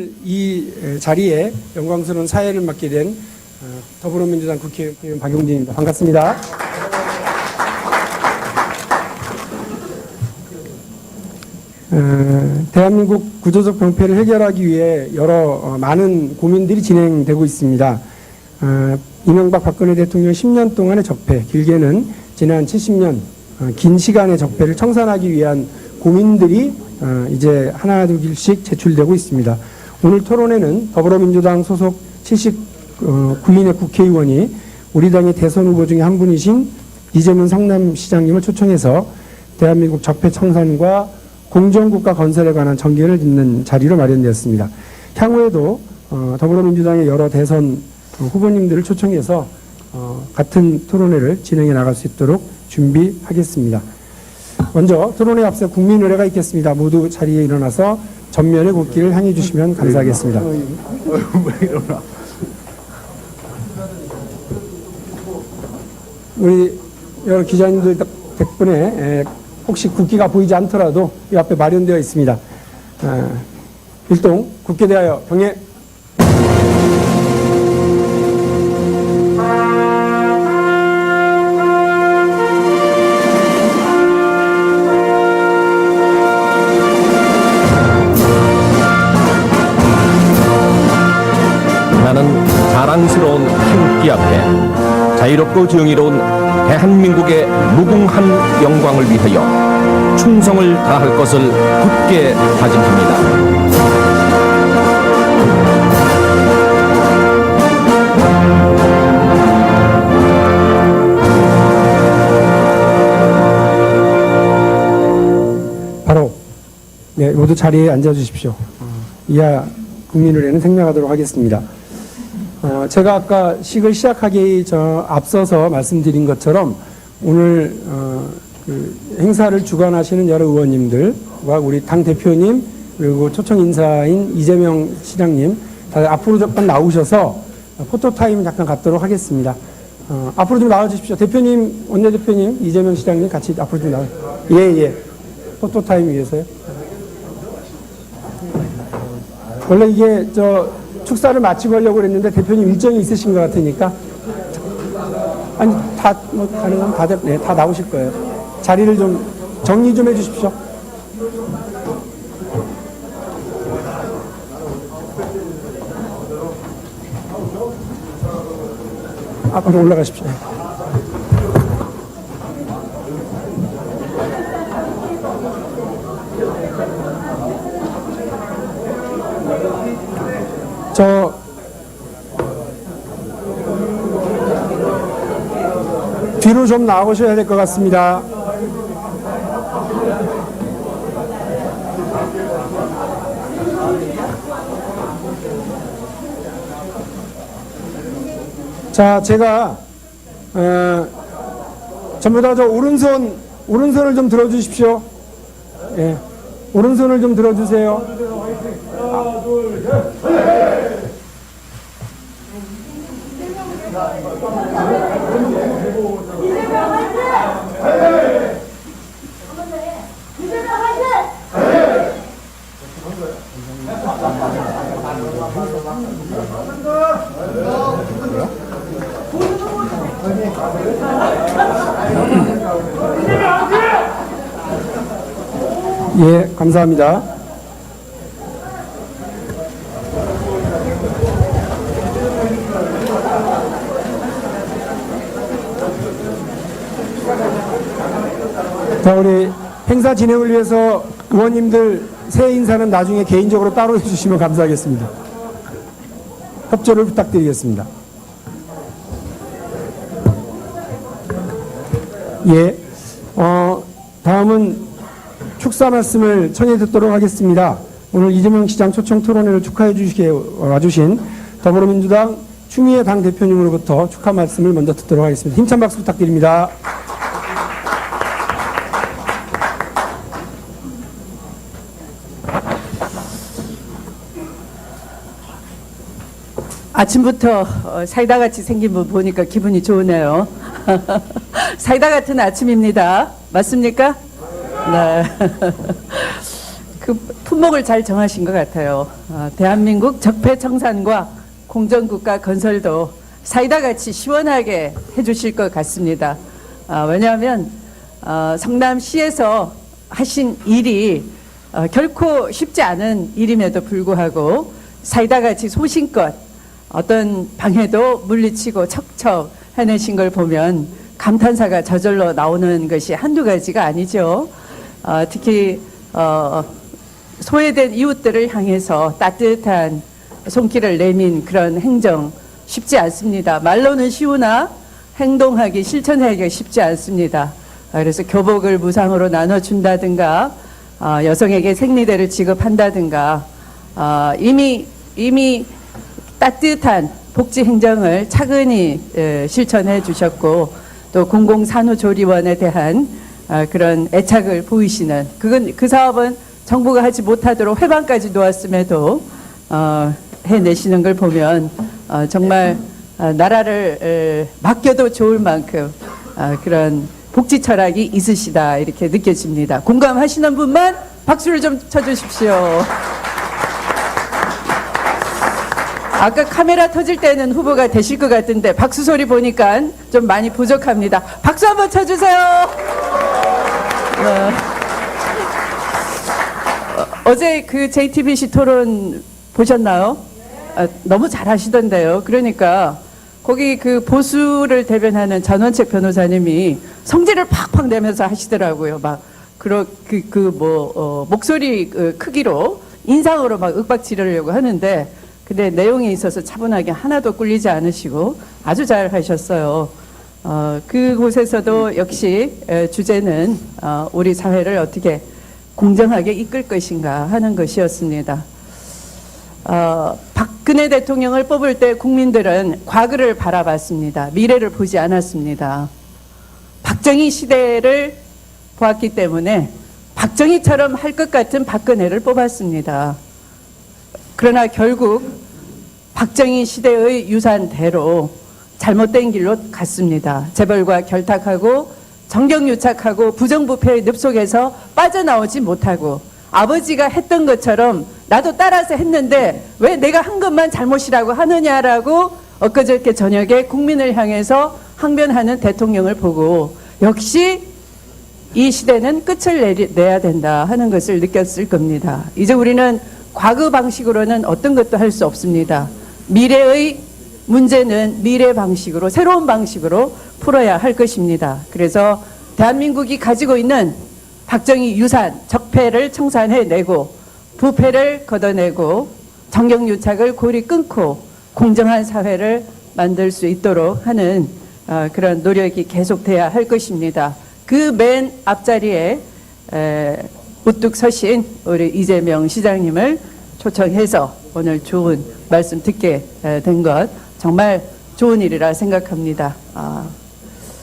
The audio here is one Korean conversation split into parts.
오늘 이 자리에 영광스러운 사회를 맡게 된 더불어민주당 국회의원 박용진입니다. 반갑습니다. 대한민국 구조적 병폐를 해결하기 위해 여러 많은 고민들이 진행되고 있습니다. 이명박 박근혜 대통령 10년 동안의 적폐, 길게는 지난 70년 긴 시간의 적폐를 청산하기 위한 고민들이 이제 하나둘씩 제출되고 있습니다. 오늘 토론회는 더불어민주당 소속 79인의 국회의원이 우리 당의 대선 후보 중에 한 분이신 이재명 성남시장님을 초청해서 대한민국 적폐 청산과 공정국가 건설에 관한 정견을 듣는 자리로 마련되었습니다. 향후에도 더불어민주당의 여러 대선 후보님들을 초청해서 같은 토론회를 진행해 나갈 수 있도록 준비하겠습니다. 먼저 토론회 앞서 국민의례가 있겠습니다. 모두 자리에 일어나서 전면의 국기를 향해 주시면 감사하겠습니다. 우리 여러 기자님들 덕분에 혹시 국기가 보이지 않더라도 이 앞에 마련되어 있습니다. 일동 국기에 대하여 경례. 나는 자랑스러운 태극기 앞에 자유롭고 정의로운 대한민국의 무궁한 영광을 위하여 충성을 다할 것을 굳게 다짐합니다. 바로 모두 자리에 앉아주십시오. 이하 국민의례는 생략하도록 하겠습니다. 제가 아까 식을 시작하기 앞서서 말씀드린 것처럼 오늘 그 행사를 주관하시는 여러 의원님들과 우리 당 대표님 그리고 초청 인사인 이재명 시장님 다들 앞으로 잠깐 나오셔서 포토타임 잠깐 갖도록 하겠습니다. 앞으로 좀 나와주십시오. 대표님, 원내대표님, 이재명 시장님 같이 앞으로 좀 나와주세요. 예. 포토타임 위해서요. 원래 이게 축사를 마치고 하려고 그랬는데 대표님 일정이 있으신 것 같으니까 아니 다 뭐 가능하면 다들 다 나오실 거예요. 자리를 좀 정리 좀 해주십시오. 앞으로 올라가십시오. 뒤로 좀 나오셔야 될 것 같습니다. 자, 제가 전부 다 오른손을 좀 들어주십시오. 예, 오른손을 좀 들어주세요. 하나, 둘, 셋. 예, 감사합니다. 자, 우리 행사 진행을 위해서 의원님들 새해 인사는 나중에 개인적으로 따로 해주시면 감사하겠습니다. 협조를 부탁드리겠습니다. 예, 다음은 축사 말씀을 청해 듣도록 하겠습니다. 오늘 이재명 시장 초청 토론회를 축하해 주시게 와주신 더불어민주당 추미애 당 대표님으로부터 축하 말씀을 먼저 듣도록 하겠습니다. 힘찬 박수 부탁드립니다. 아침부터 사이다같이 생긴 분 보니까 기분이 좋으네요. 사이다 같은 아침입니다. 맞습니까? 네. 품목을 잘 정하신 것 같아요. 대한민국 적폐청산과 공정국가 건설도 사이다 같이 시원하게 해주실 것 같습니다. 왜냐하면 성남시에서 하신 일이 결코 쉽지 않은 일임에도 불구하고 사이다 같이 소신껏 어떤 방해도 물리치고 척척 해내신 걸 보면 감탄사가 저절로 나오는 것이 한두 가지가 아니죠. 특히 소외된 이웃들을 향해서 따뜻한 손길을 내민 그런 행정 쉽지 않습니다. 말로는 쉬우나 행동하기 실천하기가 쉽지 않습니다. 그래서 교복을 무상으로 나눠준다든가 여성에게 생리대를 지급한다든가 이미 따뜻한 복지 행정을 차근히 실천해 주셨고 또 공공산후조리원에 대한 그런 애착을 보이시는 그 사업은 정부가 하지 못하도록 회방까지 놓았음에도 해내시는 걸 보면 정말 나라를 맡겨도 좋을 만큼 그런 복지 철학이 있으시다 이렇게 느껴집니다. 공감하시는 분만 박수를 좀 쳐주십시오. 아까 카메라 터질 때는 후보가 되실 것 같은데 박수 소리 보니까 좀 많이 부족합니다. 박수 한번 쳐주세요. 어제 그 JTBC 토론 보셨나요? 너무 잘하시던데요. 그러니까 거기 그 보수를 대변하는 전원책 변호사님이 성질을 팍팍 내면서 하시더라고요. 막 목소리 크기로 인상으로 막 윽박지르려고 하는데 근데 내용에 있어서 차분하게 하나도 꿀리지 않으시고 아주 잘 하셨어요. 그곳에서도 역시 주제는 우리 사회를 어떻게 공정하게 이끌 것인가 하는 것이었습니다. 박근혜 대통령을 뽑을 때 국민들은 과거를 바라봤습니다. 미래를 보지 않았습니다. 박정희 시대를 보았기 때문에 박정희처럼 할 것 같은 박근혜를 뽑았습니다. 그러나 결국 박정희 시대의 유산대로 잘못된 길로 갔습니다. 재벌과 결탁하고 정경유착하고 부정부패의 늪속에서 빠져나오지 못하고 아버지가 했던 것처럼 나도 따라서 했는데 왜 내가 한 것만 잘못이라고 하느냐라고 엊그저께 저녁에 국민을 향해서 항변하는 대통령을 보고 역시 이 시대는 끝을 내야 된다 하는 것을 느꼈을 겁니다. 이제 우리는 과거 방식으로는 어떤 것도 할 수 없습니다. 미래의 문제는 미래 방식으로 새로운 방식으로 풀어야 할 것입니다. 그래서 대한민국이 가지고 있는 박정희 유산, 적폐를 청산해내고 부패를 걷어내고 정경유착을 고리 끊고 공정한 사회를 만들 수 있도록 하는 그런 노력이 계속돼야 할 것입니다. 그 맨 앞자리에 우뚝 서신 우리 이재명 시장님을 초청해서 오늘 좋은 말씀 듣게 된 것 정말 좋은 일이라 생각합니다.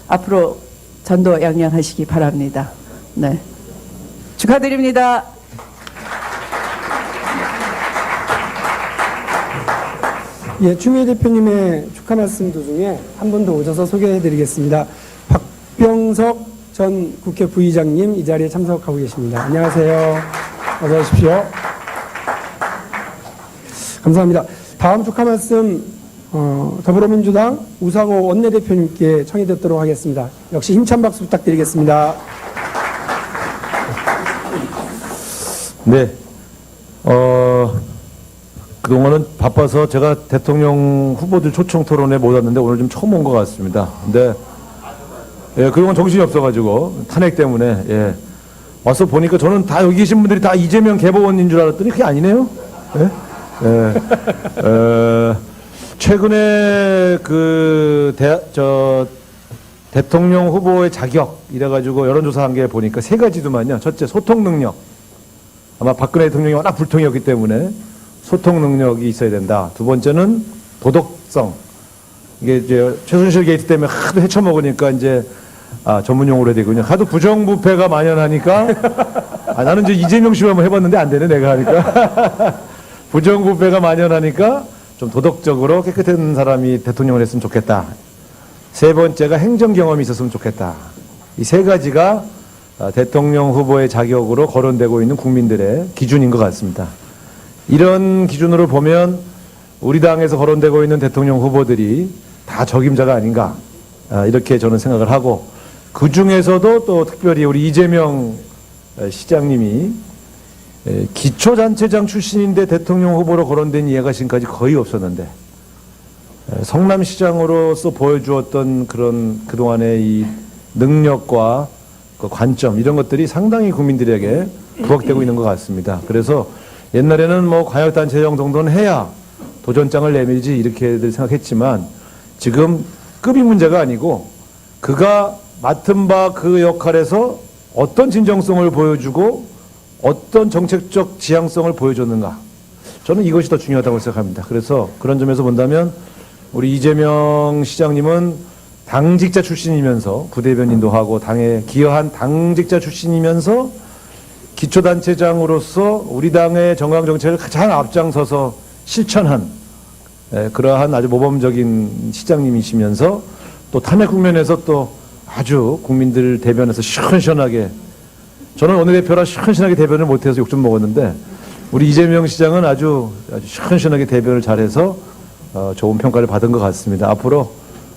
앞으로 전도 양양하시기 바랍니다. 네, 축하드립니다. 예, 추미애 대표님의 축하 말씀 도중에 한 분 더 오셔서 소개해드리겠습니다. 박병석 전 국회 부의장님 이 자리에 참석하고 계십니다. 안녕하세요. 어서 오십시오. 감사합니다. 다음 축하 말씀 더불어민주당 우상호 원내대표님께 청해 듣도록 하겠습니다. 역시 힘찬 박수 부탁드리겠습니다. 네. 그동안은 바빠서 제가 대통령 후보들 초청 토론에 못 왔는데 오늘 좀 처음 온 것 같습니다. 근데 예, 그동안 정신이 없어가지고 탄핵 때문에 예. 와서 보니까 저는 다 여기 계신 분들이 다 이재명 개보원인 줄 알았더니 그게 아니네요. 예? 예. 최근에 대통령 후보의 자격 이래가지고 여론조사한 게 보니까 세 가지도만요. 첫째, 소통 능력. 아마 박근혜 대통령이 워낙 불통이었기 때문에 소통 능력이 있어야 된다. 두 번째는 도덕성. 이게 이제 최순실 게이트 때문에 하도 헤쳐먹으니까 이제 전문 용어로 해야 되군요. 하도 부정부패가 만연하니까 나는 이제 이재명 씨로 한번 해봤는데 안 되네 내가 하니까 부정부패가 만연하니까 좀 도덕적으로 깨끗한 사람이 대통령을 했으면 좋겠다. 세 번째가 행정 경험이 있었으면 좋겠다. 이 세 가지가 대통령 후보의 자격으로 거론되고 있는 국민들의 기준인 것 같습니다. 이런 기준으로 보면 우리 당에서 거론되고 있는 대통령 후보들이 다 적임자가 아닌가, 이렇게 저는 생각을 하고, 그 중에서도 또 특별히 우리 이재명 시장님이 기초단체장 출신인데 대통령 후보로 거론된 예가 지금까지 거의 없었는데, 성남시장으로서 보여주었던 그런 그동안의 이 능력과 그 관점, 이런 것들이 상당히 국민들에게 부각되고 있는 것 같습니다. 그래서 옛날에는 뭐 광역단체장 정도는 해야 도전장을 내밀지 이렇게들 생각했지만, 지금 급이 문제가 아니고 그가 맡은 바 그 역할에서 어떤 진정성을 보여주고 어떤 정책적 지향성을 보여줬는가, 저는 이것이 더 중요하다고 생각합니다. 그래서 그런 점에서 본다면 우리 이재명 시장님은 당직자 출신이면서 부대변인도 하고 당에 기여한 당직자 출신이면서 기초단체장으로서 우리 당의 정강정책을 가장 앞장서서 실천한 그러한 아주 모범적인 시장님이시면서 또 탐욕 국면에서 또 아주 국민들 대변에서 시원시원하게, 저는 원내대표라 시원시원하게 대변을 못해서 욕 좀 먹었는데 우리 이재명 시장은 아주 시원시원하게 대변을 잘해서 좋은 평가를 받은 것 같습니다. 앞으로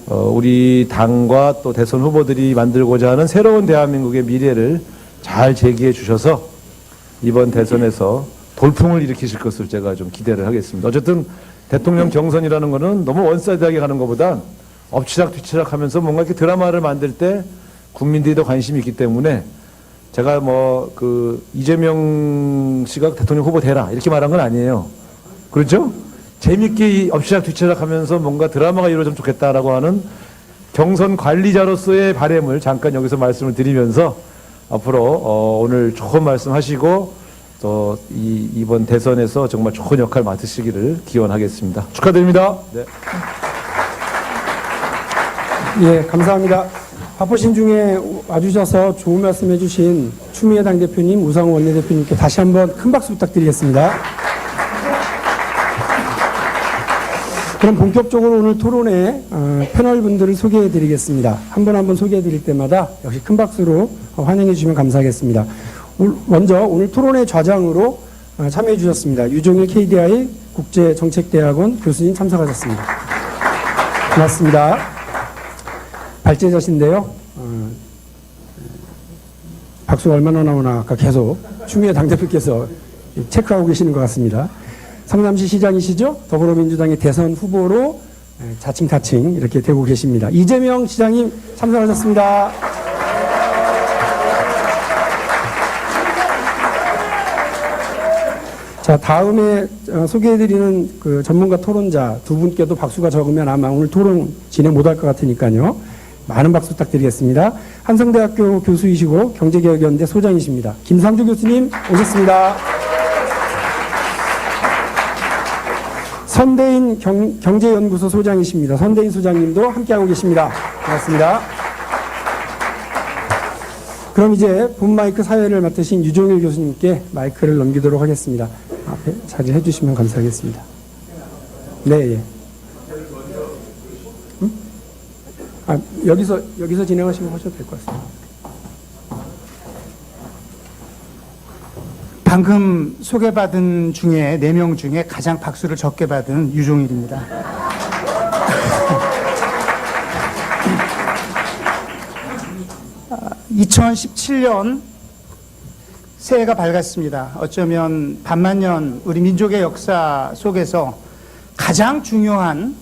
우리 당과 또 대선 후보들이 만들고자 하는 새로운 대한민국의 미래를 잘 제기해 주셔서 이번 대선에서 돌풍을 일으키실 것을 제가 좀 기대를 하겠습니다. 어쨌든 대통령 경선이라는 거는 너무 원사이드하게 가는 것보단 엎치락 뒤치락 하면서 뭔가 이렇게 드라마를 만들 때 국민들이 더 관심이 있기 때문에, 제가 뭐 그 이재명 씨가 대통령 후보 되라 이렇게 말한 건 아니에요. 그렇죠? 재밌게 이 엎치락 뒤치락 하면서 뭔가 드라마가 이루어지면 좋겠다라고 하는 경선 관리자로서의 바람을 잠깐 여기서 말씀을 드리면서, 앞으로 오늘 좋은 말씀하시고 또 이번 대선에서 정말 좋은 역할 맡으시기를 기원하겠습니다. 축하드립니다. 네. 예, 감사합니다. 바쁘신 중에 와주셔서 좋은 말씀 해주신 추미애 당대표님, 우상호 원내대표님께 다시 한번 큰 박수 부탁드리겠습니다. 그럼 본격적으로 오늘 토론회 패널 분들을 소개해 드리겠습니다. 한 분 한 분 소개해 드릴 때마다 역시 큰 박수로 환영해 주시면 감사하겠습니다. 먼저 오늘 토론회 좌장으로 참여해 주셨습니다. 유종일 KDI 국제정책대학원 교수님 참석하셨습니다. 고맙습니다. 발제자신데요. 박수가 얼마나 나오나 아까 계속 추미애 당대표께서 체크하고 계시는 것 같습니다. 성남시 시장이시죠? 더불어민주당의 대선 후보로 자칭 이렇게 되고 계십니다. 이재명 시장님 참석하셨습니다. 자, 다음에 소개해드리는 그 전문가 토론자 두 분께도 박수가 적으면 아마 오늘 토론 진행 못할 것 같으니까요. 많은 박수 부탁드리겠습니다. 한성대학교 교수이시고 경제개혁연대 소장이십니다. 김상조 교수님 오셨습니다. 선대인 경제연구소 소장이십니다. 선대인 소장님도 함께하고 계십니다. 반갑습니다. 그럼 이제 본 마이크 사회를 맡으신 유종일 교수님께 마이크를 넘기도록 하겠습니다. 앞에 자리해 주시면 감사하겠습니다. 네, 예. 여기서 진행하시면 하셔도 될 것 같습니다. 방금 소개받은 중에 4명 중에 가장 박수를 적게 받은 유종일입니다. 2017년 새해가 밝았습니다. 어쩌면 반만년 우리 민족의 역사 속에서 가장 중요한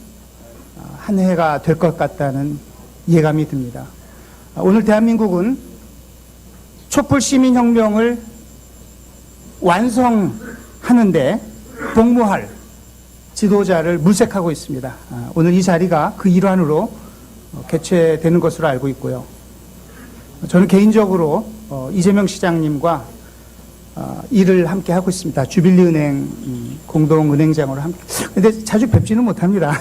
한 해가 될 것 같다는 예감이 듭니다. 오늘 대한민국은 촛불 시민혁명을 완성하는데 복무할 지도자를 물색하고 있습니다. 오늘 이 자리가 그 일환으로 개최되는 것으로 알고 있고요. 저는 개인적으로 이재명 시장님과 일을 함께 하고 있습니다. 주빌리은행 공동은행장으로 함께. 근데 자주 뵙지는 못합니다.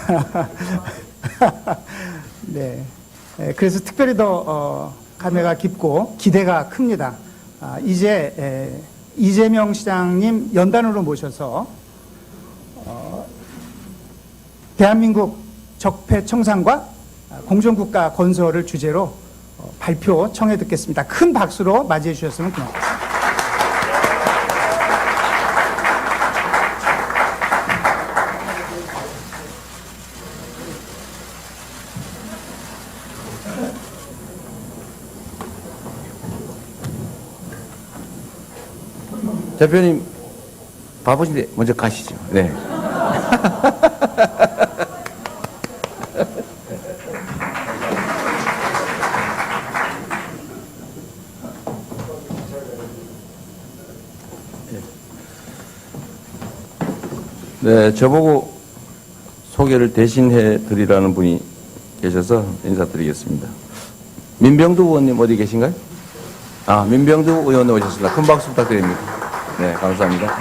네. 그래서 특별히 더 감회가 깊고 기대가 큽니다. 이제 이재명 시장님 연단으로 모셔서 대한민국 적폐 청산과 공정국가 건설을 주제로 발표 청해 듣겠습니다. 큰 박수로 맞이해 주셨으면 고맙겠습니다. 대표님 바쁘신데 먼저 가시죠. 네. 네, 저보고 소개를 대신해 드리라는 분이 계셔서 인사드리겠습니다. 민병두 의원님 어디 계신가요? 아, 민병두 의원 오셨습니다. 큰 박수 부탁드립니다. 네, 감사합니다.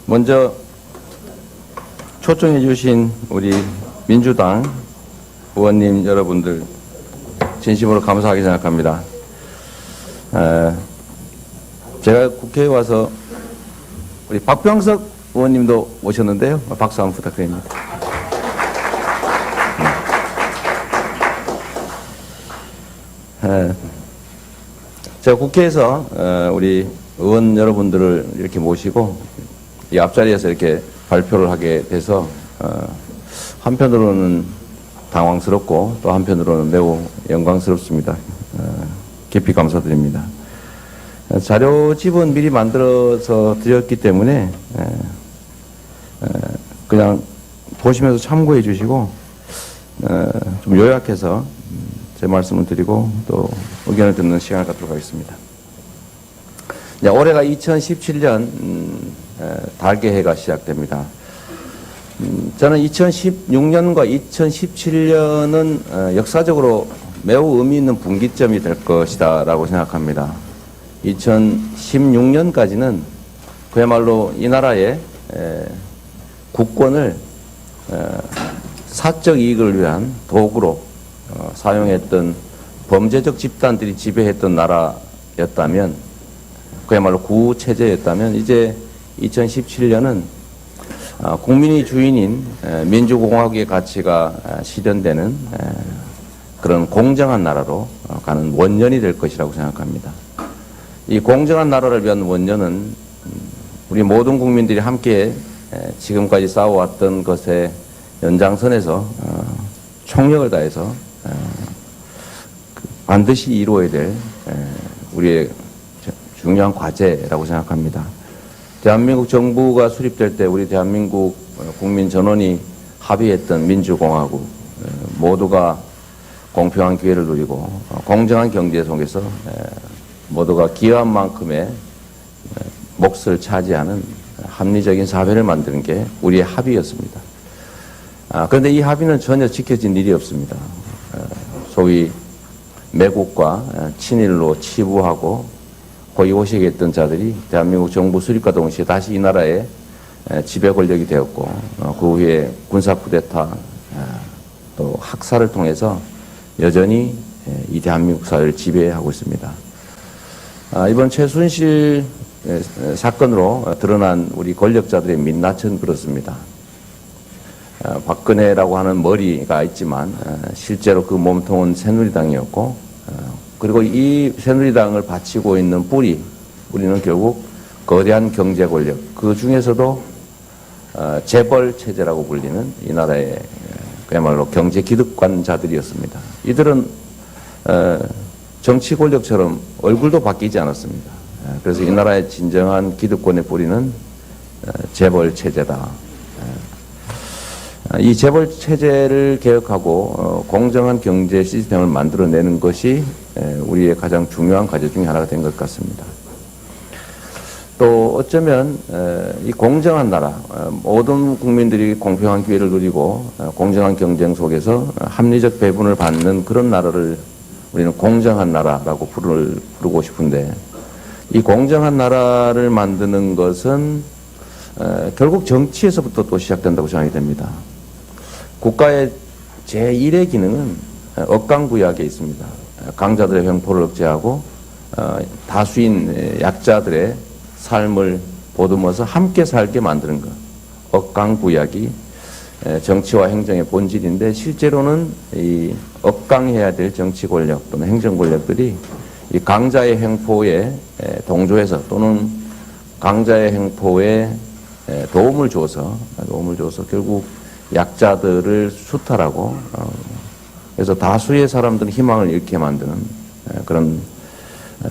먼저 초청해 주신 우리 민주당 의원님 여러분들 진심으로 감사하게 생각합니다. 제가 국회에 와서 우리 박병석 의원님도 오셨는데요. 박수 한번 부탁드립니다. 제가 국회에서 우리 의원 여러분들을 이렇게 모시고 이 앞자리에서 이렇게 발표를 하게 돼서 한편으로는 당황스럽고 또 한편으로는 매우 영광스럽습니다. 깊이 감사드립니다. 자료집은 미리 만들어서 드렸기 때문에 그냥 보시면서 참고해 주시고 좀 요약해서 제 말씀을 드리고 또 의견을 듣는 시간을 갖도록 하겠습니다. 이제 올해가 2017년 달개해가 시작됩니다. 저는 2016년과 2017년은 역사적으로 매우 의미 있는 분기점이 될 것이다 라고 생각합니다. 2016년까지는 그야말로 이 나라의 국권을 사적 이익을 위한 도구로 사용했던 범죄적 집단들이 지배했던 나라였다면, 그야말로 구체제였다면, 이제 2017년은 국민이 주인인 민주공화국의 가치가 실현되는 그런 공정한 나라로 가는 원년이 될 것이라고 생각합니다. 이 공정한 나라를 위한 원년은 우리 모든 국민들이 함께 지금까지 싸워왔던 것의 연장선에서 총력을 다해서 반드시 이루어야 될 우리의 중요한 과제라고 생각합니다. 대한민국 정부가 수립될 때 우리 대한민국 국민 전원이 합의했던 민주공화국, 모두가 공평한 기회를 누리고 공정한 경제 속에서 모두가 기여한 만큼의 몫을 차지하는 합리적인 사회를 만드는 게 우리의 합의였습니다. 그런데 이 합의는 전혀 지켜진 일이 없습니다. 소위 매국과 친일로 치부하고 고위고식했던 자들이 대한민국 정부 수립과 동시에 다시 이 나라의 지배 권력이 되었고, 그 후에 군사 쿠데타 또 학살을 통해서 여전히 이 대한민국 사회를 지배하고 있습니다. 이번 최순실 사건으로 드러난 우리 권력자들의 민낯은 그렇습니다. 박근혜라고 하는 머리가 있지만 실제로 그 몸통은 새누리당이었고, 그리고 이 새누리당을 바치고 있는 뿌리, 우리는 결국 거대한 경제 권력, 그 중에서도 재벌 체제라고 불리는 이 나라의 그야말로 경제 기득권자들이었습니다. 이들은 정치 권력처럼 얼굴도 바뀌지 않았습니다. 그래서 이 나라의 진정한 기득권의 뿌리는 재벌 체제다. 이 재벌 체제를 개혁하고 공정한 경제 시스템을 만들어내는 것이 우리의 가장 중요한 과제 중에 하나가 된 것 같습니다. 또 어쩌면 이 공정한 나라, 모든 국민들이 공평한 기회를 누리고 공정한 경쟁 속에서 합리적 배분을 받는 그런 나라를 우리는 공정한 나라라고 부르고 싶은데, 이 공정한 나라를 만드는 것은 결국 정치에서부터 또 시작된다고 생각이 됩니다. 국가의 제1의 기능은 억강부약에 있습니다. 강자들의 횡포를 억제하고 다수인 약자들의 삶을 보듬어서 함께 살게 만드는 것. 억강부약이 정치와 행정의 본질인데 실제로는 이 억강해야 될 정치 권력 또는 행정 권력들이 이 강자의 횡포에 동조해서 또는 강자의 횡포에 도움을 줘서 결국 약자들을 수탈하고 그래서 다수의 사람들은 희망을 잃게 만드는 그런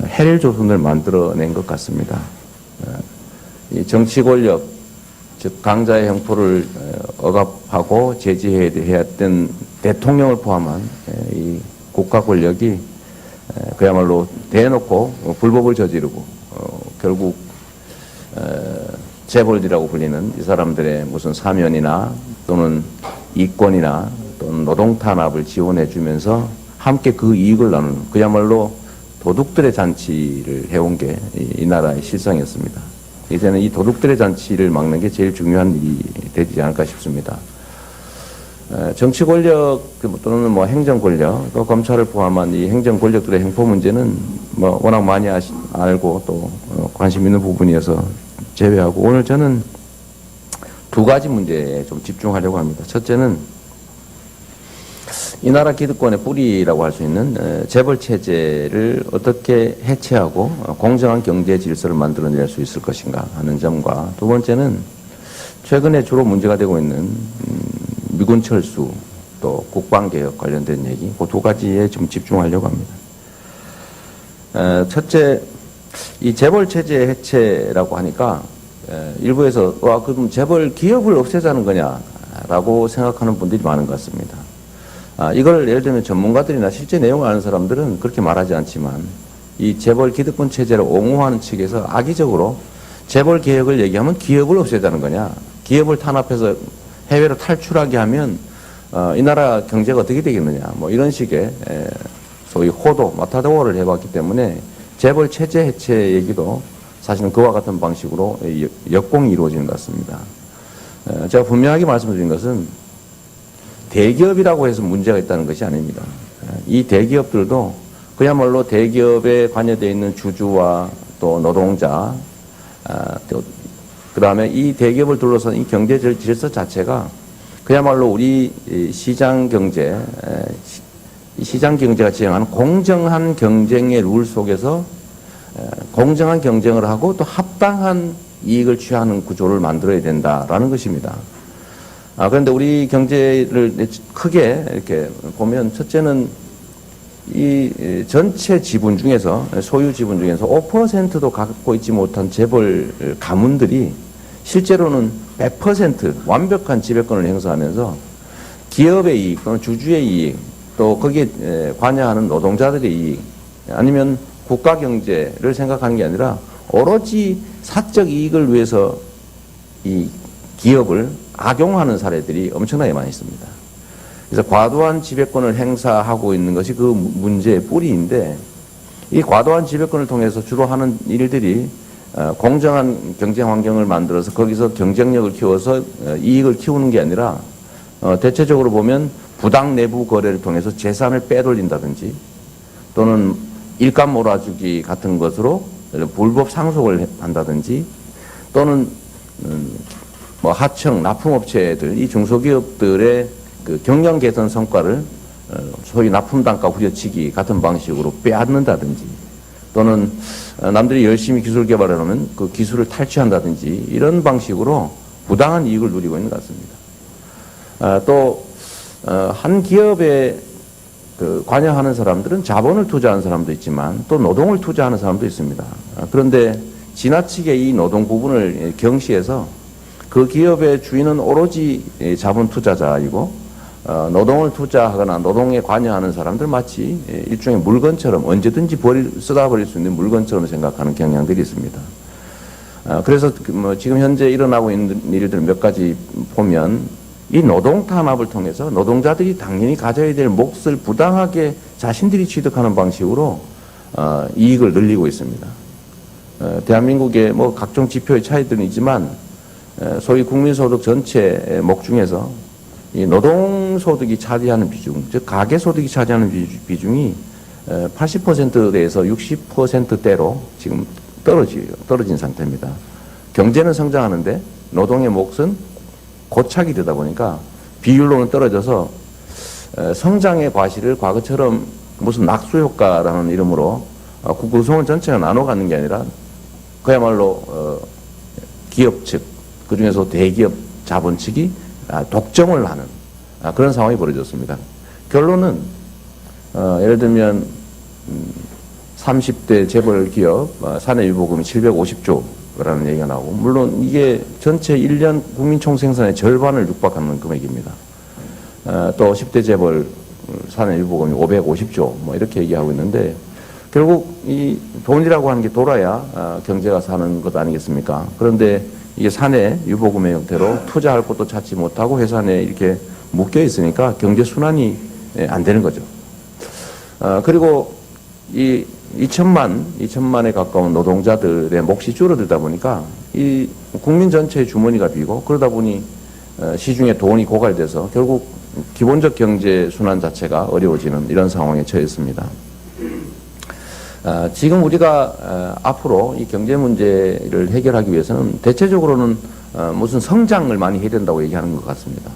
헬 조선을 만들어낸 것 같습니다. 이 정치 권력, 즉 강자의 형포를 억압하고 제지해야 했던 대통령을 포함한 이 국가 권력이 그야말로 대놓고 불법을 저지르고 결국 재벌이라고 불리는 이 사람들의 무슨 사면이나 또는 이권이나 또는 노동 탄압을 지원해 주면서 함께 그 이익을 나누는 그야말로 도둑들의 잔치를 해온 게 이 나라의 실상이었습니다. 이제는 이 도둑들의 잔치를 막는 게 제일 중요한 일이 되지 않을까 싶습니다. 정치 권력 또는 뭐 행정 권력, 또 검찰을 포함한 이 행정 권력들의 행포 문제는 뭐 워낙 많이 알고 또 관심 있는 부분이어서 제외하고 오늘 저는 두 가지 문제에 좀 집중하려고 합니다. 첫째는 이 나라 기득권의 뿌리라고 할 수 있는 재벌 체제를 어떻게 해체하고 공정한 경제 질서를 만들어낼 수 있을 것인가 하는 점과 두 번째는 최근에 주로 문제가 되고 있는 미군 철수 또 국방개혁 관련된 얘기 그 두 가지에 좀 집중하려고 합니다. 첫째, 이 재벌 체제 해체라고 하니까 일부에서 그럼 재벌 기업을 없애자는 거냐라고 생각하는 분들이 많은 것 같습니다. 이걸 예를 들면 전문가들이나 실제 내용을 아는 사람들은 그렇게 말하지 않지만 이 재벌 기득권 체제를 옹호하는 측에서 악의적으로 재벌 개혁을 얘기하면 기업을 없애자는 거냐, 기업을 탄압해서 해외로 탈출하게 하면 이 나라 경제가 어떻게 되겠느냐, 뭐 이런 식의 소위 호도, 마타도어를 해봤기 때문에 재벌 체제 해체 얘기도 사실은 그와 같은 방식으로 역공이 이루어지는 것 같습니다. 제가 분명하게 말씀드린 것은 대기업이라고 해서 문제가 있다는 것이 아닙니다. 이 대기업들도 그야말로 대기업에 관여되어 있는 주주와 또 노동자, 그 다음에 이 대기업을 둘러싼 이 경제 질서 자체가 그야말로 우리 시장 경제가 지향하는 공정한 경쟁의 룰 속에서 공정한 경쟁을 하고 또 합당한 이익을 취하는 구조를 만들어야 된다라는 것입니다. 그런데 우리 경제를 크게 이렇게 보면 첫째는 이 전체 지분 중에서 소유 지분 중에서 5%도 갖고 있지 못한 재벌 가문들이 실제로는 100% 완벽한 지배권을 행사하면서 기업의 이익 또는 주주의 이익 또 거기에 관여하는 노동자들의 이익 아니면 국가 경제를 생각하는 게 아니라 오로지 사적 이익을 위해서 이 기업을 악용하는 사례들이 엄청나게 많이 있습니다. 그래서 과도한 지배권을 행사하고 있는 것이 그 문제의 뿌리인데 이 과도한 지배권을 통해서 주로 하는 일들이 공정한 경쟁 환경을 만들어서 거기서 경쟁력을 키워서 이익을 키우는 게 아니라 대체적으로 보면 부당 내부 거래를 통해서 재산을 빼돌린다든지 또는 일감 몰아주기 같은 것으로 불법 상속을 한다든지 또는 뭐 하청, 납품업체들, 이 중소기업들의 그 경영 개선 성과를 소위 납품 단가 후려치기 같은 방식으로 빼앗는다든지 또는 남들이 열심히 기술 개발을 하면 그 기술을 탈취한다든지 이런 방식으로 부당한 이익을 누리고 있는 것 같습니다. 또 한 기업에 그 관여하는 사람들은 자본을 투자하는 사람도 있지만 또 노동을 투자하는 사람도 있습니다. 그런데 지나치게 이 노동 부분을 경시해서 그 기업의 주인은 오로지 자본 투자자이고 노동을 투자하거나 노동에 관여하는 사람들 마치 일종의 물건처럼 언제든지 쓰다 버릴 수 있는 물건처럼 생각하는 경향들이 있습니다. 그래서 뭐 지금 현재 일어나고 있는 일들 몇 가지 보면 이 노동 탄압을 통해서 노동자들이 당연히 가져야 될 몫을 부당하게 자신들이 취득하는 방식으로 이익을 늘리고 있습니다. 대한민국의 뭐 각종 지표의 차이들은 있지만 소위 국민소득 전체 목 중에서 이 노동소득이 차지하는 비중, 즉 가계소득이 차지하는 비중이 80%대에서 60%대로 지금 떨어진 상태입니다. 경제는 성장하는데 노동의 몫은 고착이 되다 보니까 비율로는 떨어져서 성장의 과실을 과거처럼 무슨 낙수효과라는 이름으로 구성원 전체가 나눠 갖는 게 아니라 그야말로 기업 측, 그중에서 대기업 자본 측이 독점을 하는 그런 상황이 벌어졌습니다. 결론은 예를 들면 30대 재벌 기업 사내유보금이 750조라는 얘기가 나오고, 물론 이게 전체 1년 국민총생산의 절반을 육박하는 금액입니다. 또 10대 재벌 사내유보금이 550조 뭐 이렇게 얘기하고 있는데, 결국 이 돈이라고 하는 게 돌아야 경제가 사는 것 아니겠습니까? 그런데 이게 사내 유보금의 형태로 투자할 곳도 찾지 못하고 회사 내에 이렇게 묶여 있으니까 경제 순환이 안 되는 거죠. 그리고 이 2천만에 가까운 노동자들의 몫이 줄어들다 보니까 이 국민 전체의 주머니가 비고, 그러다 보니 시중에 돈이 고갈돼서 결국 기본적 경제 순환 자체가 어려워지는 이런 상황에 처했습니다. 지금 우리가 앞으로 이 경제 문제를 해결하기 위해서는 대체적으로는 무슨 성장을 많이 해야 된다고 얘기하는 것 같습니다.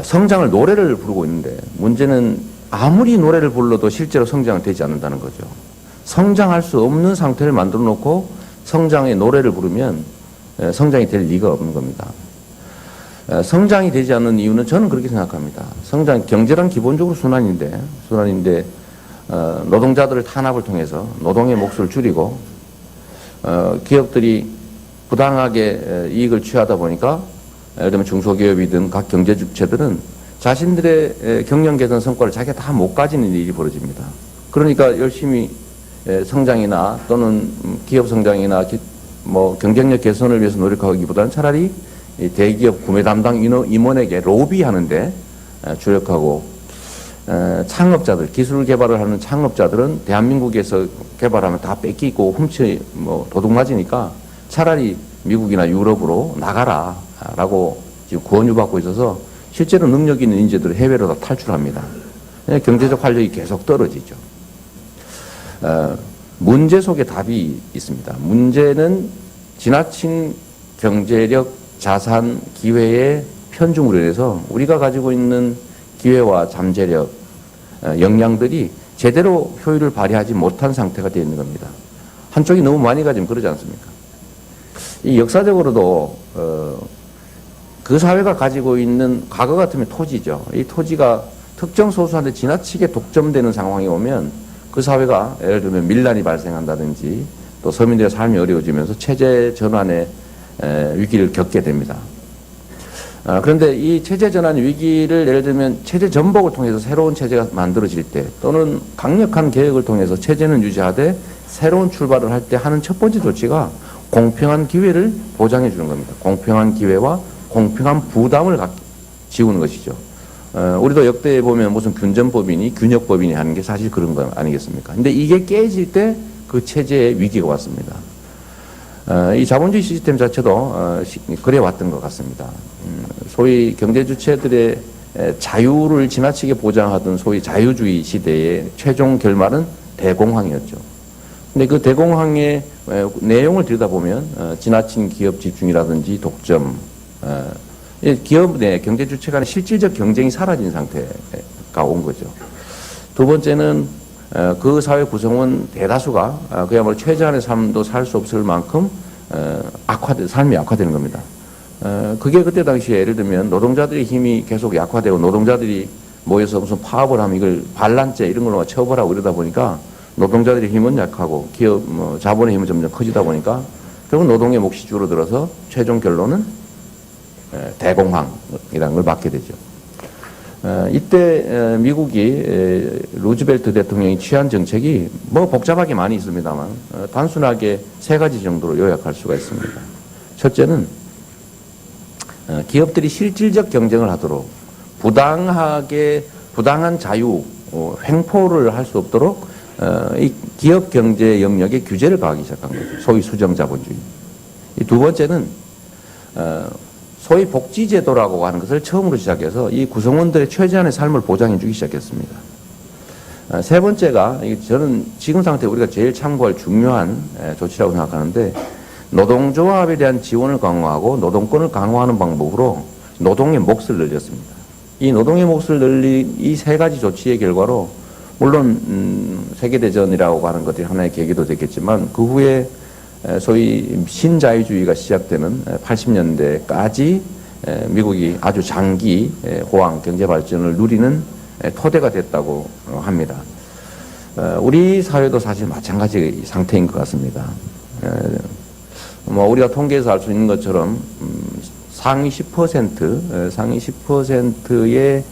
성장을 노래를 부르고 있는데, 문제는 아무리 노래를 불러도 실제로 성장은 되지 않는다는 거죠. 성장할 수 없는 상태를 만들어 놓고 성장의 노래를 부르면 성장이 될 리가 없는 겁니다. 성장이 되지 않는 이유는 저는 그렇게 생각합니다. 경제란 기본적으로 순환인데 노동자들을 탄압을 통해서 노동의 몫을 줄이고 기업들이 부당하게 이익을 취하다 보니까, 예를 들면 중소기업이든 각 경제 주체들은 자신들의 경영 개선 성과를 자기가 다 못 가지는 일이 벌어집니다. 그러니까 열심히 성장이나 또는 기업 성장이나 뭐 경쟁력 개선을 위해서 노력하기보다는 차라리 대기업 구매 담당 임원에게 로비하는데 주력하고, 창업자들, 기술 개발을 하는 창업자들은 대한민국에서 개발하면 다 뺏기고 도둑 맞으니까 차라리 미국이나 유럽으로 나가라라고 지금 권유받고 있어서 실제로 능력 있는 인재들은 해외로 다 탈출합니다. 경제적 활력이 계속 떨어지죠. 문제 속에 답이 있습니다. 문제는 지나친 경제력, 자산, 기회의 편중으로 인해서 우리가 가지고 있는 기회와 잠재력, 역량들이 제대로 효율을 발휘하지 못한 상태가 되어 있는 겁니다. 한쪽이 너무 많이 가지면 그러지 않습니까? 이 역사적으로도 그 사회가 가지고 있는, 과거 같으면 토지죠. 이 토지가 특정 소수한테 지나치게 독점되는 상황이 오면 그 사회가 예를 들면 밀란이 발생한다든지 또 서민들의 삶이 어려워지면서 체제 전환의 위기를 겪게 됩니다. 그런데 이 체제 전환 위기를 예를 들면 체제 전복을 통해서 새로운 체제가 만들어질 때, 또는 강력한 개혁을 통해서 체제는 유지하되 새로운 출발을 할 때 하는 첫 번째 조치가 공평한 기회를 보장해 주는 겁니다. 공평한 기회와 공평한 부담을 지우는 것이죠. 우리도 역대에 보면 무슨 균전법이니 균역법이니 하는 게 사실 그런 거 아니겠습니까? 근데 이게 깨질 때 그 체제의 위기가 왔습니다. 이 자본주의 시스템 자체도 그래 왔던 것 같습니다. 소위 경제 주체들의 자유를 지나치게 보장하던 소위 자유주의 시대의 최종 결말은 대공황이었죠. 근데 그 대공황의 내용을 들여다보면 지나친 기업 집중이라든지 독점, 기업 내 경제 주체 간의 실질적 경쟁이 사라진 상태가 온 거죠. 두 번째는 그 사회 구성원 대다수가 그야말로 최저한의 삶도 살 수 없을 만큼 삶이 악화되는 겁니다. 그게 그때 당시에 예를 들면 노동자들의 힘이 계속 약화되고 노동자들이 모여서 무슨 파업을 하면 이걸 반란죄 이런 걸로 처벌하고 이러다 보니까 노동자들의 힘은 약하고 기업 자본의 힘은 점점 커지다 보니까 결국 노동의 몫이 줄어들어서 최종 결론은 대공황이라는 걸 맞게 되죠. 이때 미국이 루즈벨트 대통령이 취한 정책이 뭐 복잡하게 많이 있습니다만 단순하게 세 가지 정도로 요약할 수가 있습니다. 첫째는 기업들이 실질적 경쟁을 하도록 부당한 자유, 횡포를 할 수 없도록 이 기업 경제 영역에 규제를 가하기 시작한 거죠. 소위 수정자본주의. 이 두 번째는 소위 복지제도라고 하는 것을 처음으로 시작해서 이 구성원들의 최저한의 삶을 보장해 주기 시작했습니다. 세 번째가 저는 지금 상태에 우리가 제일 참고할 중요한 조치라고 생각하는데, 노동조합에 대한 지원을 강화하고 노동권을 강화하는 방법으로 노동의 몫을 늘렸습니다. 이 노동의 몫을 늘린 이 세 가지 조치의 결과로 물론 세계대전이라고 하는 것들이 하나의 계기도 됐겠지만 그 후에 소위 신자유주의가 시작되는 80년대까지 미국이 아주 장기 호황 경제 발전을 누리는 토대가 됐다고 합니다. 우리 사회도 사실 마찬가지 상태인 것 같습니다. 뭐 우리가 통계에서 알 수 있는 것처럼 상위 10%의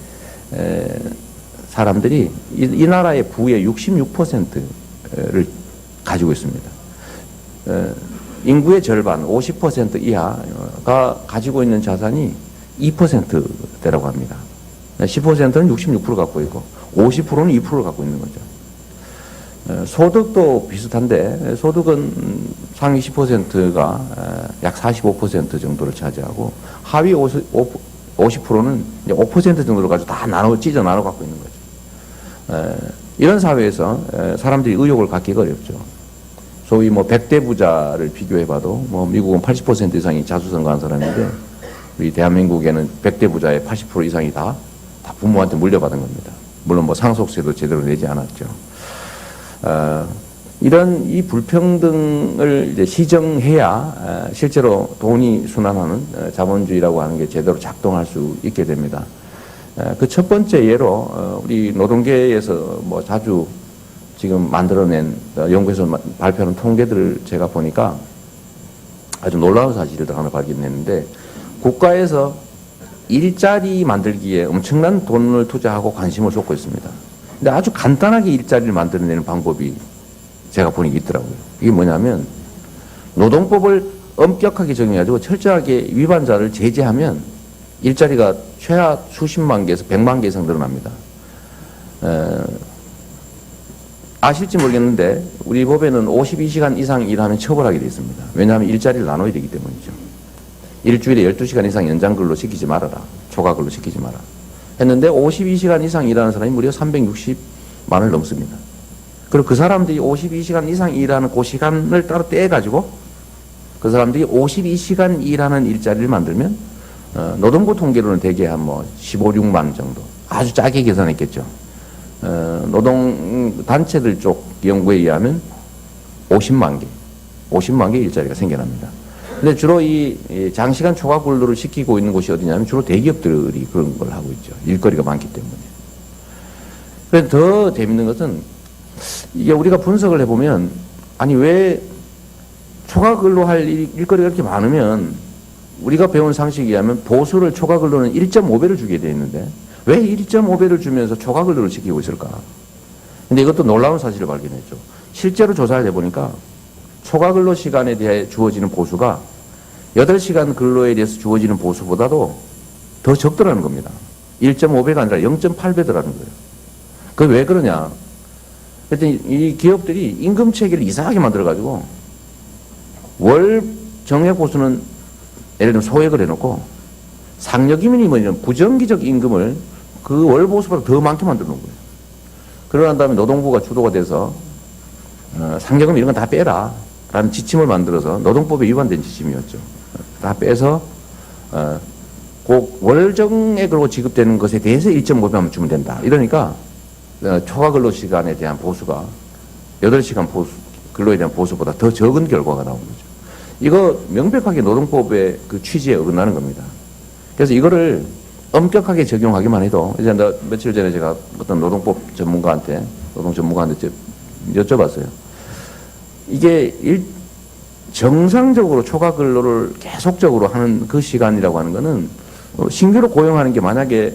사람들이 이 나라의 부의 66%를 가지고 있습니다. 인구의 절반, 50% 이하가 가지고 있는 자산이 2%대라고 합니다. 10%는 66% 갖고 있고 50%는 2%를 갖고 있는 거죠. 소득도 비슷한데 소득은 상위 10%가 약 45% 정도를 차지하고 하위 50%는 5% 정도를 가지고 다 찢어 나눠 갖고 있는 거죠. 이런 사회에서 사람들이 의욕을 갖기가 어렵죠. 소위 뭐 100대 부자를 비교해봐도 뭐 미국은 80% 이상이 자수성가한 사람인데 우리 대한민국에는 100대 부자의 80% 이상이 다 부모한테 물려받은 겁니다. 물론 뭐 상속세도 제대로 내지 않았죠. 이런 이 불평등을 이제 시정해야 실제로 돈이 순환하는 자본주의라고 하는 게 제대로 작동할 수 있게 됩니다. 그 첫 번째 예로 우리 노동계에서 뭐 자주 지금 만들어낸 연구에서 발표하는 통계들을 제가 보니까 아주 놀라운 사실을 하나 발견했는데 국가에서 일자리 만들기에 엄청난 돈을 투자하고 관심을 쏟고 있습니다. 근데 아주 간단하게 일자리를 만들어내는 방법이 제가 보니까 있더라고요. 이게 뭐냐면 노동법을 엄격하게 적용해가지고 철저하게 위반자를 제재하면 일자리가 최하 수십만 개에서 100만 개 이상 늘어납니다. 아실지 모르겠는데 우리 법에는 52시간 이상 일하면 처벌하게 되어 있습니다. 왜냐하면 일자리를 나눠야 되기 때문이죠. 일주일에 12시간 이상 연장근로 시키지 말아라. 초과근로 시키지 마라. 했는데 52시간 이상 일하는 사람이 무려 360만을 넘습니다. 그리고 그 사람들이 52시간 이상 일하는 그 시간을 따로 떼가지고 그 사람들이 52시간 일하는 일자리를 만들면 노동부 통계로는 대개 한 뭐 15, 6만 정도. 아주 짜게 계산했겠죠. 노동단체들 쪽 연구에 의하면 50만 개 일자리가 생겨납니다. 근데 주로 이 장시간 초과 근로를 시키고 있는 곳이 어디냐면 주로 대기업들이 그런 걸 하고 있죠. 일거리가 많기 때문에. 그래서 더 재밌는 것은 이게 우리가 분석을 해보면 아니 왜 초과 근로할 일거리가 이렇게 많으면 우리가 배운 상식에 의하면 보수를 초과 근로는 1.5배를 주게 돼 있는데 왜 1.5배를 주면서 초과 근로를 시키고 있을까? 근데 이것도 놀라운 사실을 발견했죠. 실제로 조사를 해보니까 초과 근로 시간에 대해 주어지는 보수가 8시간 근로에 대해서 주어지는 보수보다도 더 적더라는 겁니다. 1.5배가 아니라 0.8배더라는 거예요. 그게 왜 그러냐? 그랬더니 이 기업들이 임금 체계를 이상하게 만들어가지고 월 정액 보수는 예를 들면 소액을 해놓고 상여기민이 뭐냐면 부정기적 임금을 그 월 보수보다 더 많게 만들어 놓은 거예요. 그러고 난 다음에 노동부가 주도가 돼서 상여금 이런 건 다 빼라 라는 지침을 만들어서 노동법에 위반된 지침이었죠. 다 빼서 꼭 월정액으로 지급되는 것에 대해서 1.5배만 주면 된다. 이러니까 초과 근로 시간에 대한 보수가 8시간 근로에 대한 보수보다 더 적은 결과가 나온 거죠. 이거 명백하게 노동법의 그 취지에 어긋나는 겁니다. 그래서 이거를 엄격하게 적용하기만 해도 이제 며칠 전에 제가 어떤 노동 전문가한테 여쭤봤어요. 이게 정상적으로 초과 근로를 계속적으로 하는 그 시간이라고 하는 거는 신규로 고용하는 게 만약에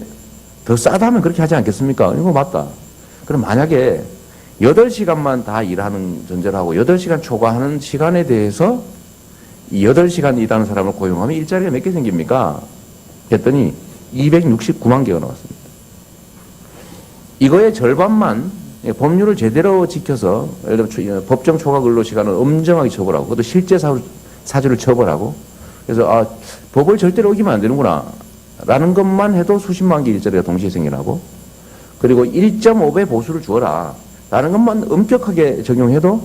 더 싸다면 그렇게 하지 않겠습니까? 이거 맞다. 그럼 만약에 8시간만 다 일하는 전제를 하고 8시간 초과하는 시간에 대해서 이 8시간 일하는 사람을 고용하면 일자리가 몇 개 생깁니까? 했더니 269만 개가 나왔습니다. 이거의 절반만 법률을 제대로 지켜서 예를 들어 법정 초과 근로 시간을 엄정하게 처벌하고 그것도 실제 사주를 처벌하고 그래서 법을 절대로 어기면 안 되는구나 라는 것만 해도 수십만 개 일자리가 동시에 생겨나고 그리고 1.5배 보수를 주어라 라는 것만 엄격하게 적용해도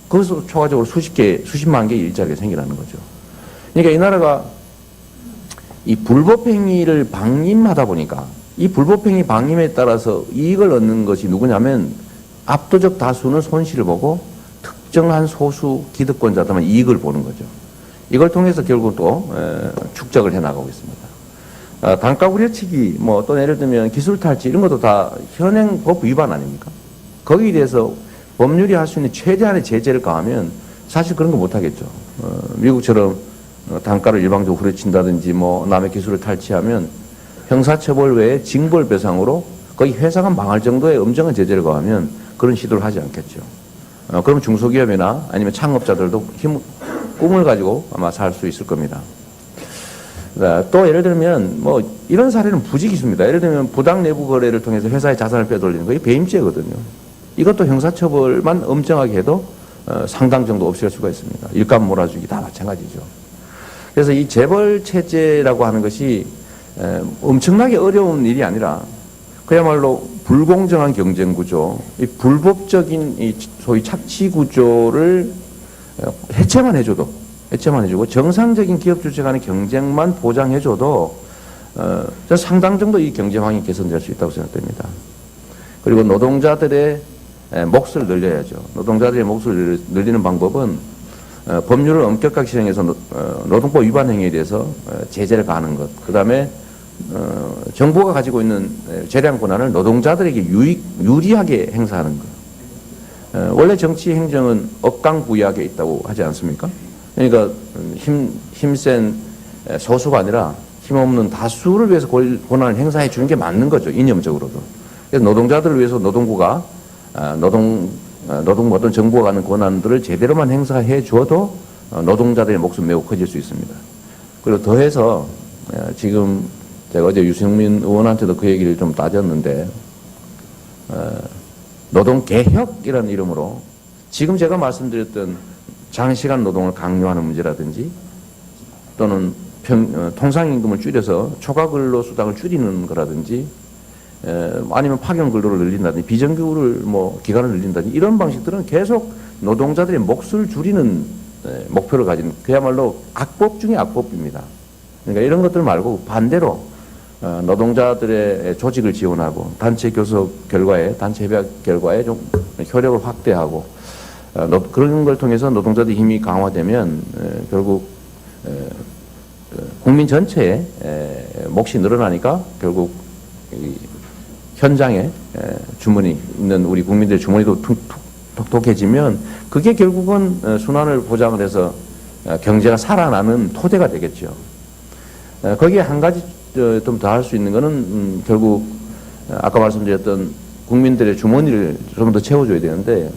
거기서 초과적으로 수십만 개 일자리가 생겨나는 거죠. 그러니까 이 나라가 이 불법행위를 방임하다 보니까 이 불법행위 방임에 따라서 이익을 얻는 것이 누구냐면 압도적 다수는 손실을 보고 특정한 소수 기득권자들만 이익을 보는 거죠. 이걸 통해서 결국 또 축적을 해나가고 있습니다. 단가 우려치기, 뭐 또 예를 들면 기술 탈취 이런 것도 다 현행 법 위반 아닙니까? 거기에 대해서 법률이 할 수 있는 최대한의 제재를 가하면 사실 그런 거 못하겠죠. 미국처럼 단가를 일방적으로 후려친다든지 뭐 남의 기술을 탈취하면 형사처벌 외에 징벌배상으로 거의 회사가 망할 정도의 엄정한 제재를 가하면 그런 시도를 하지 않겠죠. 그럼 중소기업이나 아니면 창업자들도 꿈을 가지고 아마 살 수 있을 겁니다. 또 예를 들면 뭐 이런 사례는 부지기수입니다. 예를 들면 부당 내부 거래를 통해서 회사의 자산을 빼돌리는 거, 이 배임죄거든요. 이것도 형사처벌만 엄정하게 해도 상당 정도 없앨 수가 있습니다. 일감 몰아주기 다 마찬가지죠. 그래서 이 재벌 체제라고 하는 것이 엄청나게 어려운 일이 아니라 그야말로 불공정한 경쟁 구조, 이 불법적인 이 소위 착취 구조를 해체만 해주고 정상적인 기업 주체 간의 경쟁만 보장해줘도 상당 정도 이 경제 환경이 개선될 수 있다고 생각됩니다. 그리고 노동자들의 몫을 늘려야죠. 노동자들의 몫을 늘리는 방법은 법률을 엄격하게 시행해서 노동법 위반 행위에 대해서 제재를 가하는 것. 그 다음에 정부가 가지고 있는 재량 권한을 노동자들에게 유리하게 행사하는 것. 원래 정치 행정은 억강부약에 있다고 하지 않습니까? 그러니까 힘센 소수가 아니라 힘없는 다수를 위해서 권한을 행사해 주는 게 맞는 거죠. 이념적으로도. 그래서 노동자들을 위해서 노동부가 노동부 어떤 정부가 갖는 권한들을 제대로만 행사해 주어도 노동자들의 몫은 매우 커질 수 있습니다. 그리고 더해서 지금 제가 어제 유승민 의원한테도 그 얘기를 좀 따졌는데 노동개혁이라는 이름으로 지금 제가 말씀드렸던 장시간 노동을 강요하는 문제라든지 또는 통상임금을 줄여서 초과근로 수당을 줄이는 거라든지 아니면 파견 근로를 늘린다든지 비정규를 뭐 기간을 늘린다든지 이런 방식들은 계속 노동자들의 몫을 줄이는 목표를 가진 그야말로 악법 중의 악법입니다. 그러니까 이런 것들 말고 반대로 노동자들의 조직을 지원하고 단체 교섭 결과에 단체 협약 결과에 좀 효력을 확대하고 그런 걸 통해서 노동자들의 힘이 강화되면 결국 국민 전체의 몫이 늘어나니까 결국 현장에 주머니 있는 우리 국민들의 주머니도 톡톡해지면 그게 결국은 순환을 보장을 해서 경제가 살아나는 토대가 되겠죠. 거기에 한 가지 좀 더 할 수 있는 거는 결국 아까 말씀드렸던 국민들의 주머니를 좀 더 채워줘야 되는데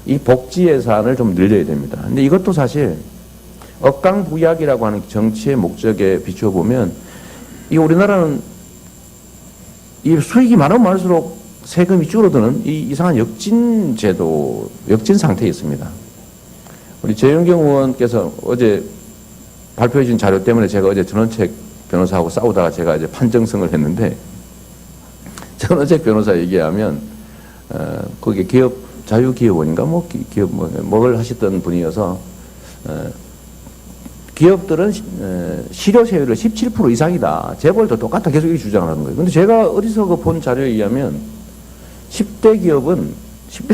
이 복지 예산을 좀 늘려야 됩니다. 근데 이것도 사실 억강부약이라고 하는 정치의 목적에 비추어 보면 이 우리나라는 이 수익이 많으면 많을수록 세금이 줄어드는 이 이상한 역진 제도, 역진 상태에 있습니다. 우리 재윤경 의원께서 어제 발표해 준 자료 때문에 제가 어제 전원책 변호사하고 싸우다가 제가 이제 판정승을 했는데 전원책 변호사 얘기하면 거기 기업 자유기업원인가 뭐 기업 뭘 하셨던 분이어서 기업들은 실효세율을 17% 이상이다. 재벌도 똑같아 계속 이렇게 주장을 하는 거예요. 근데 제가 어디서 본 자료에 의하면 10대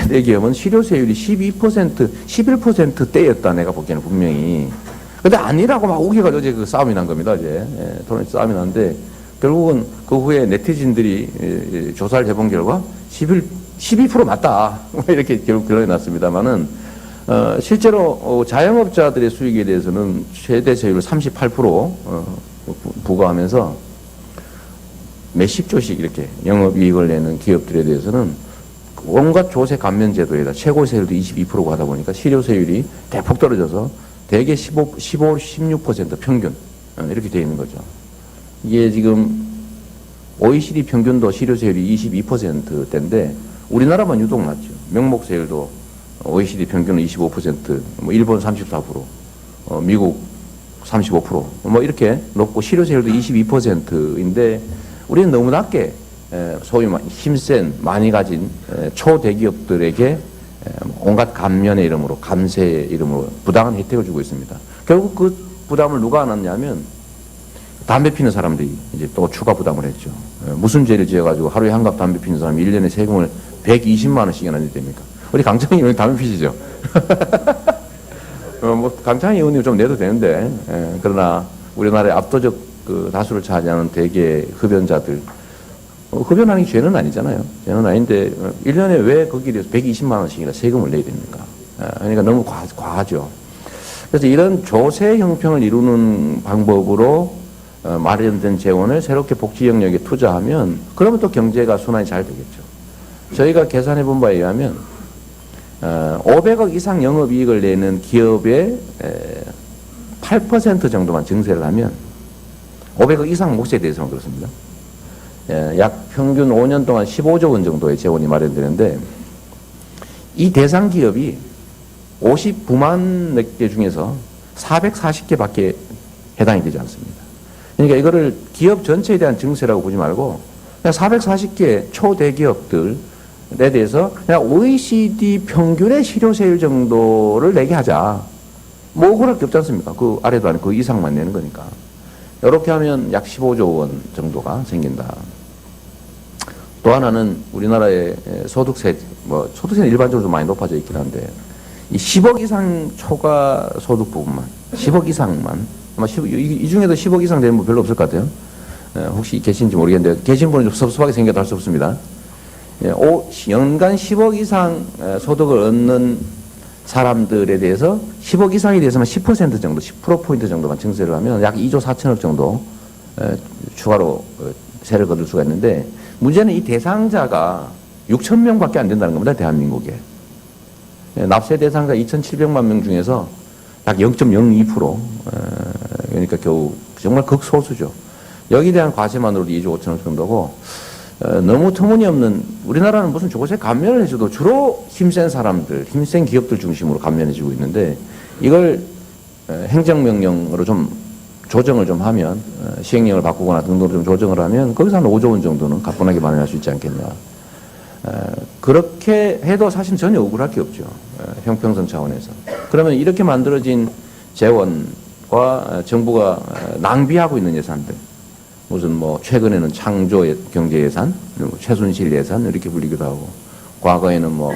대기업은 실효세율이 12%, 11%대였다. 내가 보기에는 분명히. 근데 아니라고 막 우기가지고 어제 그 싸움이 난 겁니다. 이제 토론에서 싸움이 났는데 결국은 그 후에 네티즌들이 조사를 해본 결과 12% 맞다. 이렇게 결국 결론이 났습니다만은 실제로 자영업자들의 수익에 대해서는 최대 세율을 38% 부과하면서 몇십 조씩 이렇게 영업이익을 내는 기업들에 대해서는 온갖 조세 감면 제도에다 최고 세율도 22%고 하다 보니까 실효세율이 대폭 떨어져서 대개 15, 16% 평균 이렇게 되어 있는 거죠. 이게 지금 OECD 평균도 실효세율이 22%대인데 우리나라만 유독 낮죠. 명목세율도 OECD 평균은 25%, 뭐 일본 34%, 미국 35%, 뭐 이렇게 높고 실효세율도 22%인데 우리는 너무 낮게 소위 힘센 많이 가진 초대기업들에게 온갖 감면의 이름으로 감세의 이름으로 부당한 혜택을 주고 있습니다. 결국 그 부담을 누가 안았냐면 담배 피는 사람들이 이제 또 추가 부담을 했죠. 무슨 죄를 지어가지고 하루에 한 갑 담배 피는 사람이 1년에 세금을 120만 원씩이나 내야 됩니까? 우리 강창희 의원님 담배 피시죠? 뭐 강창희 의원님 좀 내도 되는데, 그러나 우리나라의 압도적 그 다수를 차지하는 대개 흡연자들, 흡연하는 게 죄는 아니잖아요. 죄는 아닌데 1년에 왜 거기에 대해서 120만 원씩이나 세금을 내야 됩니까? 그러니까 너무 과하죠. 그래서 이런 조세 형평을 이루는 방법으로 마련된 재원을 새롭게 복지 영역에 투자하면 그러면 또 경제가 순환이 잘 되겠죠. 저희가 계산해 본 바에 의하면 500억 이상 영업이익을 내는 기업의 8% 정도만 증세를 하면 500억 이상 몫에 대해서는 그렇습니다. 약 평균 5년 동안 15조 원 정도의 재원이 마련되는데 이 대상 기업이 59만 몇 개 중에서 440개밖에 해당이 되지 않습니다. 그러니까 이거를 기업 전체에 대한 증세라고 보지 말고 그냥 440개 초대기업들에 대해서 그냥 OECD 평균의 실효세율 정도를 내게 하자. 뭐 그럴 게 없지 않습니까? 그 아래도 아니고 그 이상만 내는 거니까. 이렇게 하면 약 15조 원 정도가 생긴다. 또 하나는 우리나라의 소득세, 뭐 소득세는 일반적으로 좀 많이 높아져 있긴 한데 이 10억 이상 초과 소득 부분만, 10억 이상만, 아마 이 중에도 10억 이상 되는 분 별로 없을 것 같아요. 혹시 계신지 모르겠는데 계신 분은 좀 섭섭하게 생겨도 할 수 없습니다. 연간 10억 이상 소득을 얻는 사람들에 대해서 10억 이상에 대해서만 10% 정도, 10%포인트 정도만 증세를 하면 약 2조 4천억 정도 추가로 세를 거둘 수가 있는데 문제는 이 대상자가 6천 명밖에 안 된다는 겁니다. 대한민국에. 납세 대상자 2,700만 명 중에서 약 0.02%, 그러니까 겨우 정말 극소수죠. 여기에 대한 과세만으로도 2조 5천억 정도고 너무 터무니없는 우리나라는 무슨 조세 감면을 해줘도 주로 힘센 사람들, 힘센 기업들 중심으로 감면해주고 있는데 이걸 행정명령으로 좀 조정을 좀 하면 시행령을 바꾸거나 등등으로 좀 조정을 하면 거기서 한 5조 원 정도는 가뿐하게 마련할 수 있지 않겠냐. 그렇게 해도 사실 전혀 억울할 게 없죠. 형평성 차원에서. 그러면 이렇게 만들어진 재원과 정부가 낭비하고 있는 예산들, 무슨 뭐 최근에는 창조 경제 예산, 최순실 예산 이렇게 불리기도 하고, 과거에는 뭐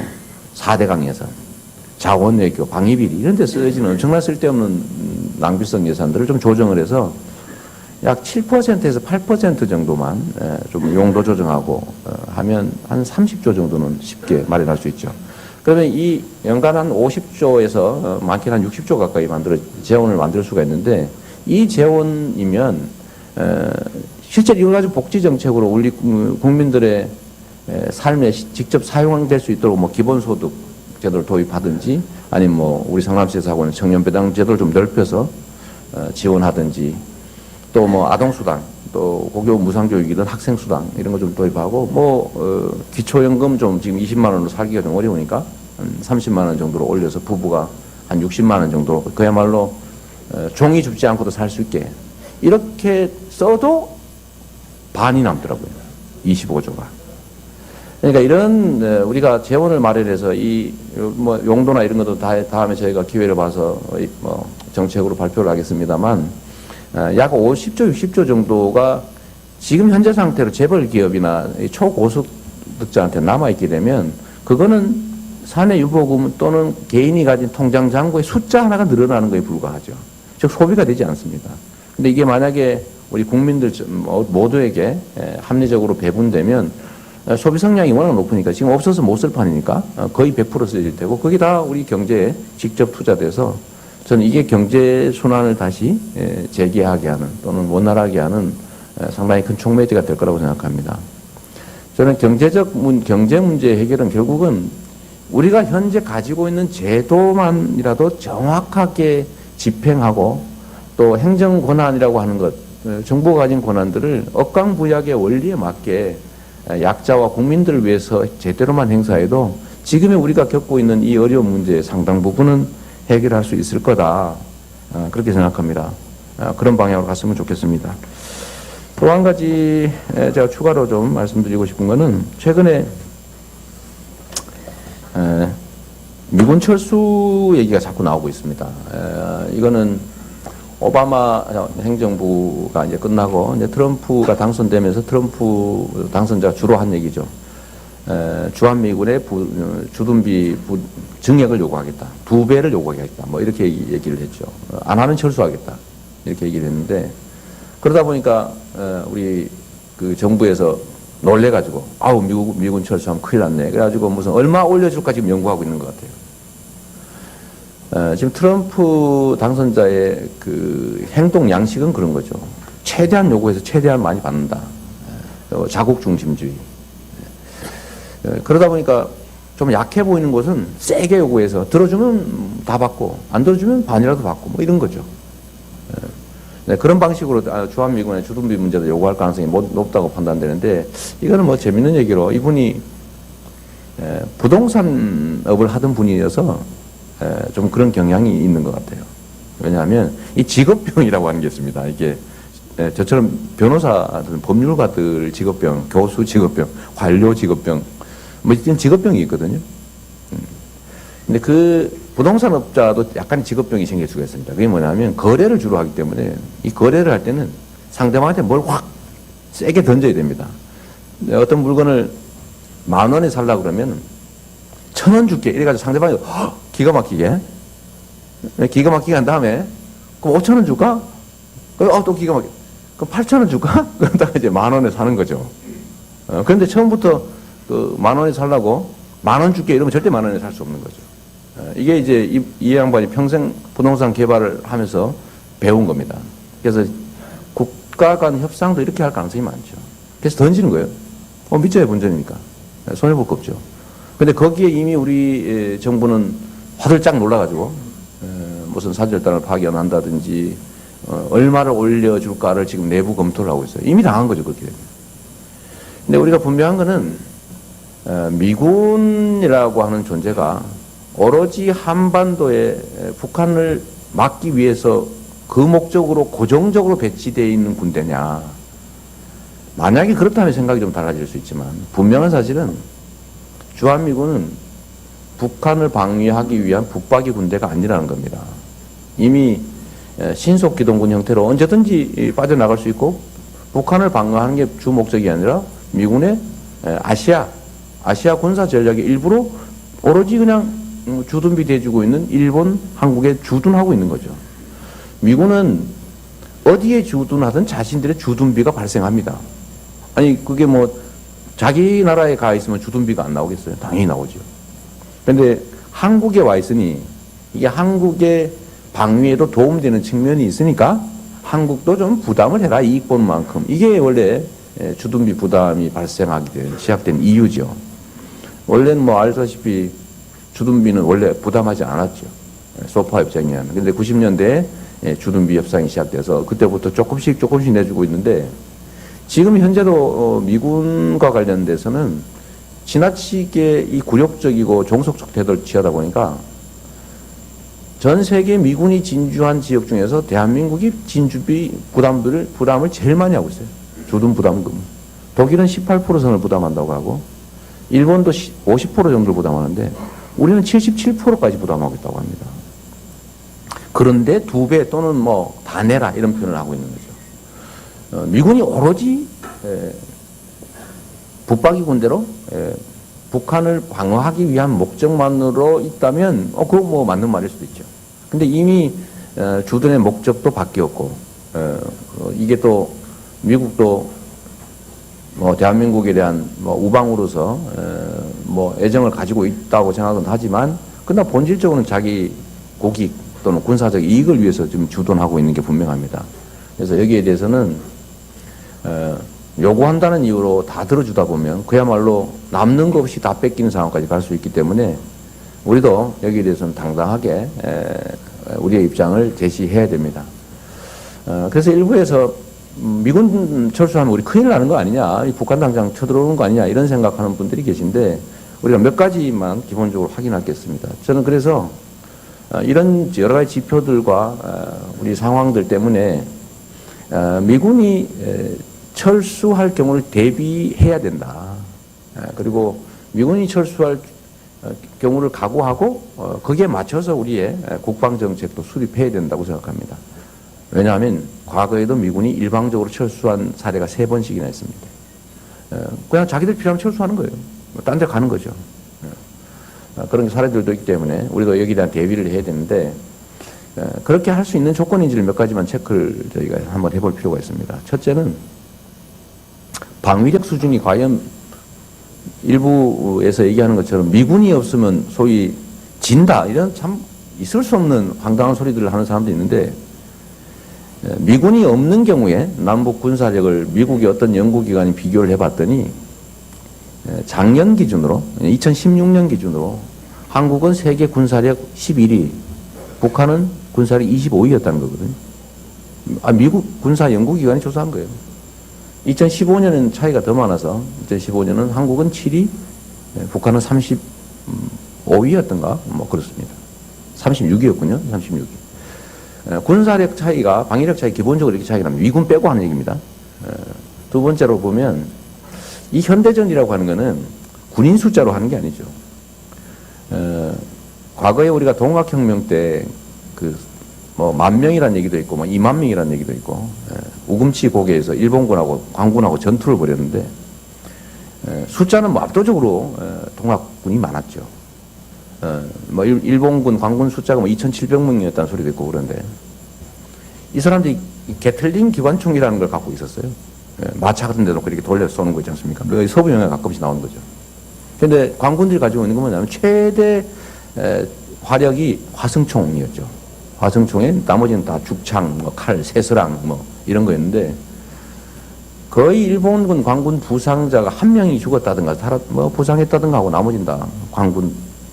4대강 예산, 자원 외교, 방위비리 이런 데 쓰여지는 엄청난 쓸데없는 낭비성 예산들을 좀 조정을 해서 약 7%에서 8% 정도만 좀 용도 조정하고 하면 한 30조 정도는 쉽게 마련할 수 있죠. 그러면 이 연간 한 50조에서 많게는 한 60조 가까이 재원을 만들 수가 있는데 이 재원이면 실제로 이걸 가지고 복지 정책으로 우리 국민들의 삶에 직접 사용될 수 있도록 뭐 기본소득 제도를 도입하든지 아니면 뭐 우리 성남시에서 하고 있는 청년배당 제도를 좀 넓혀서 지원하든지 또 뭐 아동수당 또 고교 무상교육이든 학생수당 이런 거 좀 도입하고 뭐 기초연금 좀 지금 20만 원으로 살기가 좀 어려우니까 한 30만 원 정도로 올려서 부부가 한 60만 원 정도로 그야말로 종이 줍지 않고도 살 수 있게 이렇게 써도 반이 남더라고요. 25조가. 그러니까 이런 우리가 재원을 마련해서 이 뭐 용도나 이런 것도 다음에 저희가 기회를 봐서 뭐 정책으로 발표를 하겠습니다만 약 50조, 60조 정도가 지금 현재 상태로 재벌 기업이나 초고소득자한테 남아있게 되면 그거는 사내 유보금 또는 개인이 가진 통장 잔고의 숫자 하나가 늘어나는 것에 불과하죠. 즉 소비가 되지 않습니다. 근데 이게 만약에 우리 국민들 모두에게 합리적으로 배분되면 소비 성량이 워낙 높으니까 지금 없어서 못 쓸 판이니까 거의 100% 쓰여질 테고 그게 다 우리 경제에 직접 투자돼서 저는 이게 경제 순환을 다시 재개하게 하는 또는 원활하게 하는 상당히 큰 촉매제가 될 거라고 생각합니다. 저는 경제 문제 해결은 결국은 우리가 현재 가지고 있는 제도만이라도 정확하게 집행하고 또 행정 권한이라고 하는 것, 정부가 가진 권한들을 억강부약의 원리에 맞게 약자와 국민들을 위해서 제대로만 행사해도 지금의 우리가 겪고 있는 이 어려운 문제의 상당 부분은 해결할 수 있을 거다. 그렇게 생각합니다. 그런 방향으로 갔으면 좋겠습니다. 또 한 가지 제가 추가로 좀 말씀드리고 싶은 거는 최근에 미군 철수 얘기가 자꾸 나오고 있습니다. 이거는 오바마 행정부가 이제 끝나고 이제 트럼프가 당선되면서 트럼프 당선자가 주로 한 얘기죠. 주한미군의 주둔비 증액을 요구하겠다. 2배를 요구하겠다. 뭐 이렇게 얘기를 했죠. 안 하면 철수하겠다. 이렇게 얘기를 했는데 그러다 보니까 우리 그 정부에서 놀래가지고 아우 미군 철수하면 큰일 났네. 그래가지고 무슨 얼마 올려줄까 지금 연구하고 있는 것 같아요. 지금 트럼프 당선자의 그 행동 양식은 그런 거죠. 최대한 요구해서 최대한 많이 받는다. 자국 중심주의. 그러다 보니까 좀 약해 보이는 곳은 세게 요구해서 들어주면 다 받고 안 들어주면 반이라도 받고 뭐 이런 거죠. 네, 그런 방식으로 주한미군의 주둔비 문제도 요구할 가능성이 높다고 판단되는데 이거는 뭐 재밌는 얘기로 이분이 부동산업을 하던 분이어서 좀 그런 경향이 있는 것 같아요. 왜냐하면 이 직업병이라고 하는 게 있습니다. 이게 저처럼 변호사들은 법률가들 직업병, 교수 직업병, 관료 직업병 뭐 이런 직업병이 있거든요. 근데 그 부동산업자도 약간 직업병이 생길 수가 있습니다. 그게 뭐냐면 거래를 주로 하기 때문에 이 거래를 할 때는 상대방한테 뭘 확 세게 던져야 됩니다. 어떤 물건을 10,000원에 살려고 그러면 1,000원 줄게 이래가지고 상대방이 기가 막히게 한 다음에 그럼 5,000원 줄까? 또 기가 막히게 그럼 8,000원 줄까? 그러다가 이제 10,000원에 사는 거죠. 그런데 처음부터 그 10,000원에 살라고 10,000원 줄게 이러면 절대 10,000원에 살 수 없는 거죠. 이게 이제 이 양반이 평생 부동산 개발을 하면서 배운 겁니다. 그래서 국가 간 협상도 이렇게 할 가능성이 많죠. 그래서 던지는 거예요. 밑자의 본전이니까. 손해볼 거 없죠. 근데 거기에 이미 우리 정부는 화들짝 놀라가지고 무슨 사절단을 파견한다든지 얼마를 올려줄까를 지금 내부 검토를 하고 있어요. 이미 당한 거죠. 그렇게 되면. 근데 우리가 분명한 거는 미군이라고 하는 존재가 오로지 한반도에 북한을 막기 위해서 그 목적으로 고정적으로 배치되어 있는 군대냐. 만약에 그렇다면 생각이 좀 달라질 수 있지만 분명한 사실은 주한미군은 북한을 방위하기 위한 북박이 군대가 아니라는 겁니다. 이미 신속기동군 형태로 언제든지 빠져나갈 수 있고 북한을 방어하는 게 주 목적이 아니라 미군의 아시아 군사 전략의 일부로 오로지 그냥 주둔비 대주고 있는 일본, 한국에 주둔하고 있는 거죠. 미군은 어디에 주둔하든 자신들의 주둔비가 발생합니다. 아니 그게 뭐 자기 나라에 가 있으면 주둔비가 안 나오겠어요? 당연히 나오죠. 그런데 한국에 와 있으니 이게 한국의 방위에도 도움되는 측면이 있으니까 한국도 좀 부담을 해라 이익 본 만큼. 이게 원래 주둔비 부담이 발생하게 된 시작된 이유죠. 원래는 뭐 알다시피 주둔비는 원래 부담하지 않았죠. 소파 협정에 하면. 근데 90년대에 주둔비 협상이 시작돼서 그때부터 조금씩 내주고 있는데 지금 현재도 미군과 관련돼서는 지나치게 이 굴욕적이고 종속적 태도를 취하다 보니까 전 세계 미군이 진주한 지역 중에서 대한민국이 진주비 부담을 제일 많이 하고 있어요. 주둔 부담금. 독일은 18% 선을 부담한다고 하고 일본도 50% 정도를 부담하는데 우리는 77%까지 부담하고 있다고 합니다. 그런데 2배 또는 뭐 다 내라 이런 표현을 하고 있는 거죠. 미군이 오로지 북박이 군대로 북한을 방어하기 위한 목적만으로 있다면 그거 뭐 맞는 말일 수도 있죠. 근데 이미 주둔의 목적도 바뀌었고 이게 또 미국도 뭐 대한민국에 대한 뭐 우방으로서 뭐 애정을 가지고 있다고 생각은 하지만 그러나 본질적으로는 자기 국익 또는 군사적 이익을 위해서 지금 주둔하고 있는 게 분명합니다. 그래서 여기에 대해서는 요구한다는 이유로 다 들어주다 보면 그야말로 남는 것 없이 다 뺏기는 상황까지 갈 수 있기 때문에 우리도 여기에 대해서는 당당하게 우리의 입장을 제시해야 됩니다. 그래서 일부에서 미군 철수하면 우리 큰일 나는 거 아니냐, 북한 당장 쳐들어오는 거 아니냐 이런 생각하는 분들이 계신데 우리가 몇 가지만 기본적으로 확인하겠습니다. 저는 그래서 이런 여러 가지 지표들과 우리 상황들 때문에 미군이 철수할 경우를 대비해야 된다. 그리고 미군이 철수할 경우를 각오하고 거기에 맞춰서 우리의 국방정책도 수립해야 된다고 생각합니다. 왜냐하면 과거에도 미군이 일방적으로 철수한 사례가 3번씩이나 있습니다. 그냥 자기들 필요하면 철수하는 거예요. 딴 데 가는 거죠. 그런 사례들도 있기 때문에 우리도 여기에 대한 대비를 해야 되는데, 그렇게 할 수 있는 조건인지를 몇 가지만 체크를 저희가 한번 해볼 필요가 있습니다. 첫째는 방위력 수준이 과연 일부에서 얘기하는 것처럼 미군이 없으면 소위 진다, 이런 참 있을 수 없는 황당한 소리들을 하는 사람도 있는데, 미군이 없는 경우에 남북 군사력을 미국의 어떤 연구기관이 비교를 해봤더니 작년 기준으로 2016년 기준으로 한국은 세계 군사력 11위, 북한은 군사력 25위였다는 거거든요. 미국 군사연구기관이 조사한 거예요. 2015년은 차이가 더 많아서 2015년은 한국은 7위, 북한은 35위였던가 뭐 그렇습니다. 36위였군요. 36위. 군사력 차이가, 방위력 차이 기본적으로 이렇게 차이가 납니다. 미군 빼고 하는 얘기입니다. 두 번째로 보면 이 현대전이라고 하는 거는 군인 숫자로 하는 게 아니죠. 과거에 우리가 동학혁명 때 뭐 10,000명이라는 얘기도 있고 뭐 20,000명이라는 얘기도 있고, 우금치 고개에서 일본군하고 광군하고 전투를 벌였는데, 숫자는 뭐 압도적으로 동학군이 많았죠. 뭐 일본군 광군 숫자가 뭐 2,700명이었다는 소리도 있고 그런데, 이 사람들이 게틀링 기관총이라는 걸 갖고 있었어요. 마차 같은 데 놓고 이렇게 돌려서 쏘는 거 있지 않습니까? 서부 영화에 가끔씩 나오는 거죠. 그런데 광군들이 가지고 있는 건 뭐냐면 최대 화력이 화승총이었죠. 화승총에 나머지는 다 죽창, 뭐 칼, 쇠스랑 뭐 이런 거였는데, 거의 일본군 광군 부상자가 1명이 죽었다든가 뭐 부상했다든가 하고 나머지는 다 광군에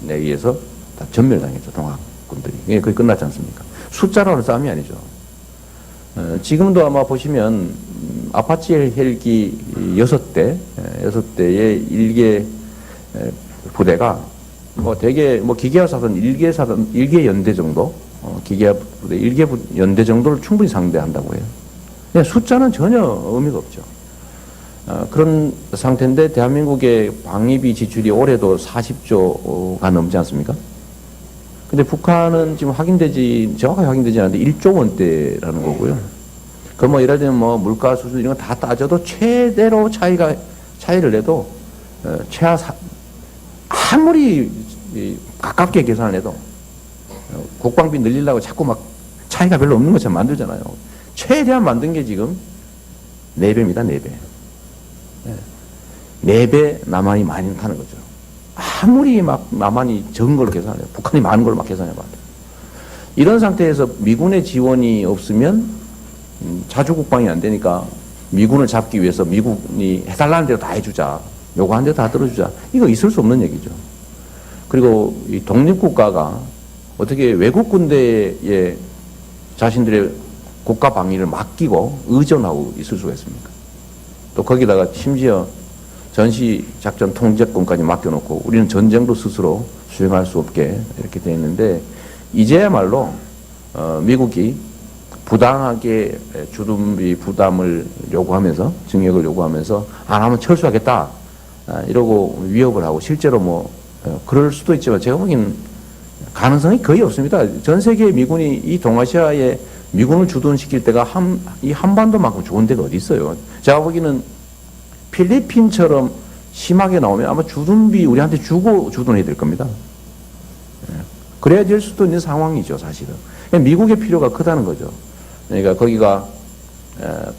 의해서 다 전멸당했죠. 동학군들이. 이게 거의 끝났지 않습니까? 숫자로 하는 싸움이 아니죠. 지금도 아마 보시면 아파치 헬기 6대의 일개 부대가 뭐 대개 뭐 기계화 사단 1개 연대 정도, 기계화 부대 1개 연대 정도를 충분히 상대한다고 해요. 그냥 숫자는 전혀 의미가 없죠. 그런 상태인데 대한민국의 방위비 지출이 올해도 40조가 넘지 않습니까? 근데 북한은 지금 정확하게 확인되지 않는데 1조 원대라는 거고요. 그 뭐 예를 들면 뭐 물가 수준 이런 거 다 따져도 최대로 차이를 내도 아무리 가깝게 계산을 해도 국방비 늘리려고 자꾸 막 차이가 별로 없는 것처럼 만들잖아요. 최대한 만든 게 지금 4배입니다. 4배. 4배 남한이 많이 타는 거죠. 아무리 막 남한이 적은 걸로 계산해요. 북한이 많은 걸로 막 계산해봐도. 이런 상태에서 미군의 지원이 없으면 자주국방이 안 되니까 미군을 잡기 위해서 미군이 해달라는 대로 다 해주자. 요구하는 대로 다 들어주자. 이거 있을 수 없는 얘기죠. 그리고 이 독립국가가 어떻게 외국 군대에 자신들의 국가 방위를 맡기고 의존하고 있을 수가 있습니까? 또 거기다가 심지어 전시작전 통제권까지 맡겨놓고 우리는 전쟁도 스스로 수행할 수 없게 이렇게 되어 있는데, 이제야말로 미국이 부당하게 주둔비 부담을 요구하면서, 증액을 요구하면서 안 하면 철수하겠다 이러고 위협을 하고, 실제로 뭐 그럴 수도 있지만 제가 보기에는 가능성이 거의 없습니다. 전 세계 미군이 이 동아시아에 미군을 주둔시킬 때가 이 한반도만큼 좋은 데가 어디 있어요. 제가 보기에는 필리핀처럼 심하게 나오면 아마 주둔비 우리한테 주고 주둔해야 될 겁니다. 그래야 될 수도 있는 상황이죠, 사실은. 미국의 필요가 크다는 거죠. 그러니까 거기가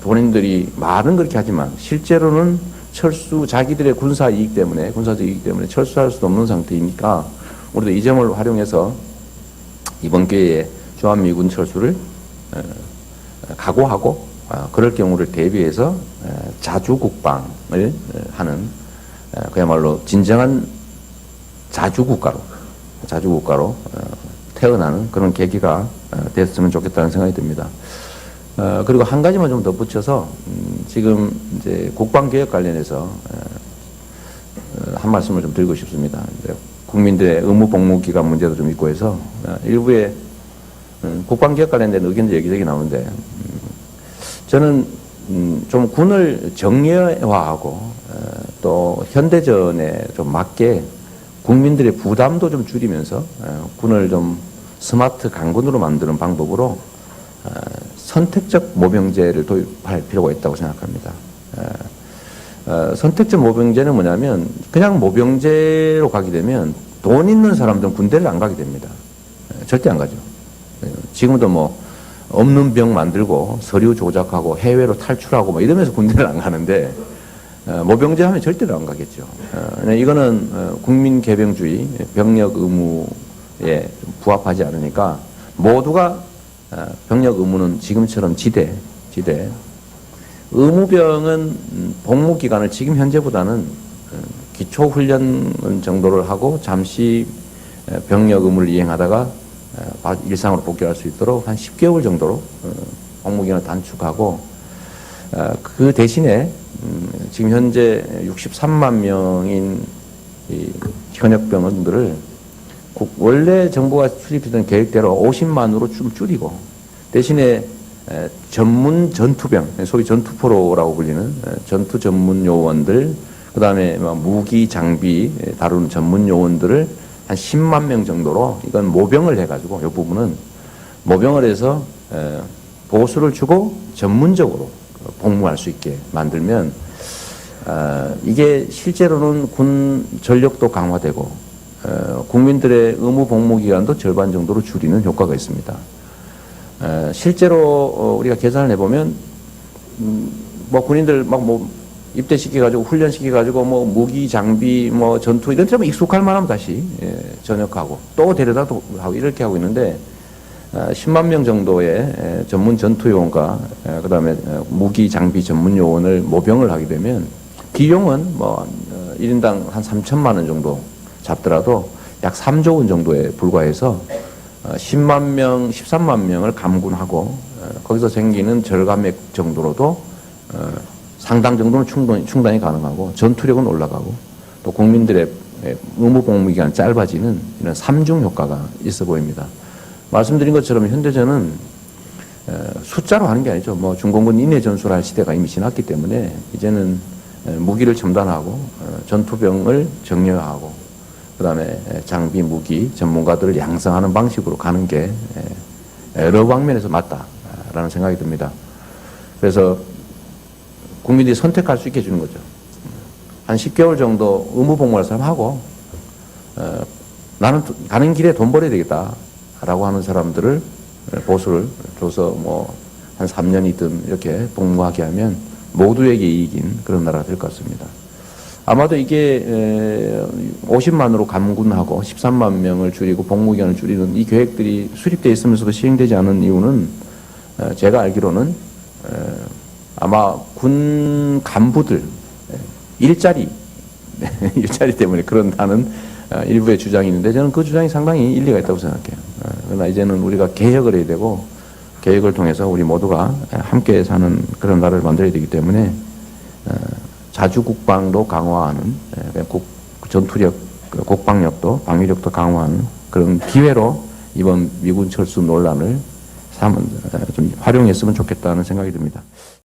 본인들이 말은 그렇게 하지만 실제로는 자기들의 군사적 이익 때문에 철수할 수도 없는 상태이니까, 우리도 이 점을 활용해서 이번 기회에 주한미군 철수를 각오하고, 그럴 경우를 대비해서 자주국방을 하는, 그야말로 진정한 자주국가로 태어나는 그런 계기가 됐으면 좋겠다는 생각이 듭니다. 그리고 한 가지만 좀 덧붙여서, 지금 이제 국방개혁 관련해서 한 말씀을 좀 드리고 싶습니다. 국민들의 의무 복무 기간 문제도 좀 있고 해서 일부에 국방개혁 관련된 의견들 여기저기 나오는데, 저는 좀 군을 정예화하고 또 현대전에 좀 맞게 국민들의 부담도 좀 줄이면서 군을 좀 스마트 강군으로 만드는 방법으로 선택적 모병제를 도입할 필요가 있다고 생각합니다. 선택적 모병제는 뭐냐면 그냥 모병제로 가게 되면 돈 있는 사람들은 군대를 안 가게 됩니다. 절대 안 가죠. 지금도 뭐 없는 병 만들고 서류 조작하고 해외로 탈출하고 뭐 이러면서 군대를 안 가는데 모병제 하면 절대로 안 가겠죠. 이거는 국민 개병주의, 병력 의무에 부합하지 않으니까 모두가 병력 의무는 지금처럼 지대. 의무병은 복무 기간을 지금 현재보다는 기초 훈련 정도를 하고 잠시 병력 의무를 이행하다가 일상으로 복귀할 수 있도록 한 10개월 정도로 복무 기간을 단축하고 그 대신에 지금 현재 63만 명인 이 현역병원들을 원래 정부가 수립했던 계획대로 50만으로 좀 줄이고 대신에 전문 전투병, 소위 전투포로라고 불리는 전투 전문 요원들, 그 다음에 무기 장비 다루는 전문 요원들을 한 10만 명 정도로 이건 모병을 해가지고 이 부분은 모병을 해서 보수를 주고 전문적으로 복무할 수 있게 만들면 이게 실제로는 군 전력도 강화되고 국민들의 의무 복무 기간도 절반 정도로 줄이는 효과가 있습니다. 실제로 우리가 계산을 해보면 뭐 군인들 막 뭐 입대시켜가지고 훈련시켜가지고 뭐 무기 장비 뭐 전투 이런 데만 익숙할 만하면 다시 전역하고 또 데려다 하고 이렇게 하고 있는데 10만 명 정도의 전문 전투요원과 그 다음에 무기 장비 전문 요원을 모병을 하게 되면 비용은 뭐 1인당 한 3천만 원 정도 잡더라도 약 3조 원 정도에 불과해서 10만 명, 13만 명을 감군하고 거기서 생기는 절감액 정도로도 상당 정도는 충당이 가능하고 전투력은 올라가고 또 국민들의 의무 복무 기간 짧아지는 이런 삼중 효과가 있어 보입니다. 말씀드린 것처럼 현대전은 숫자로 하는 게 아니죠. 뭐 중공군 인내 전술할 시대가 이미 지났기 때문에 이제는 무기를 첨단하고 전투병을 정렬하고 그다음에 장비 무기 전문가들을 양성하는 방식으로 가는 게 여러 방면에서 맞다라는 생각이 듭니다. 그래서 국민들이 선택할 수 있게 해주는 거죠. 한 10개월 정도 의무 복무할 사람 하고 나는 가는 길에 돈 벌어야 되겠다라고 하는 사람들을 보수를 줘서 뭐 한 3년이든 이렇게 복무하게 하면 모두에게 이익인 그런 나라가 될 것 같습니다. 아마도 이게 50만으로 감군하고 13만 명을 줄이고 복무기간을 줄이는 이 계획들이 수립되어 있으면서도 시행되지 않은 이유는 제가 알기로는 아마 군 간부들 일자리 때문에 그런다는 일부의 주장이 있는데 저는 그 주장이 상당히 일리가 있다고 생각해요. 그러나 이제는 우리가 개혁을 해야 되고 개혁을 통해서 우리 모두가 함께 사는 그런 나라를 만들어야 되기 때문에 자주국방도 강화하는 전투력, 국방력도 방위력도 강화하는 그런 기회로 이번 미군 철수 논란을 좀 활용했으면 좋겠다는 생각이 듭니다.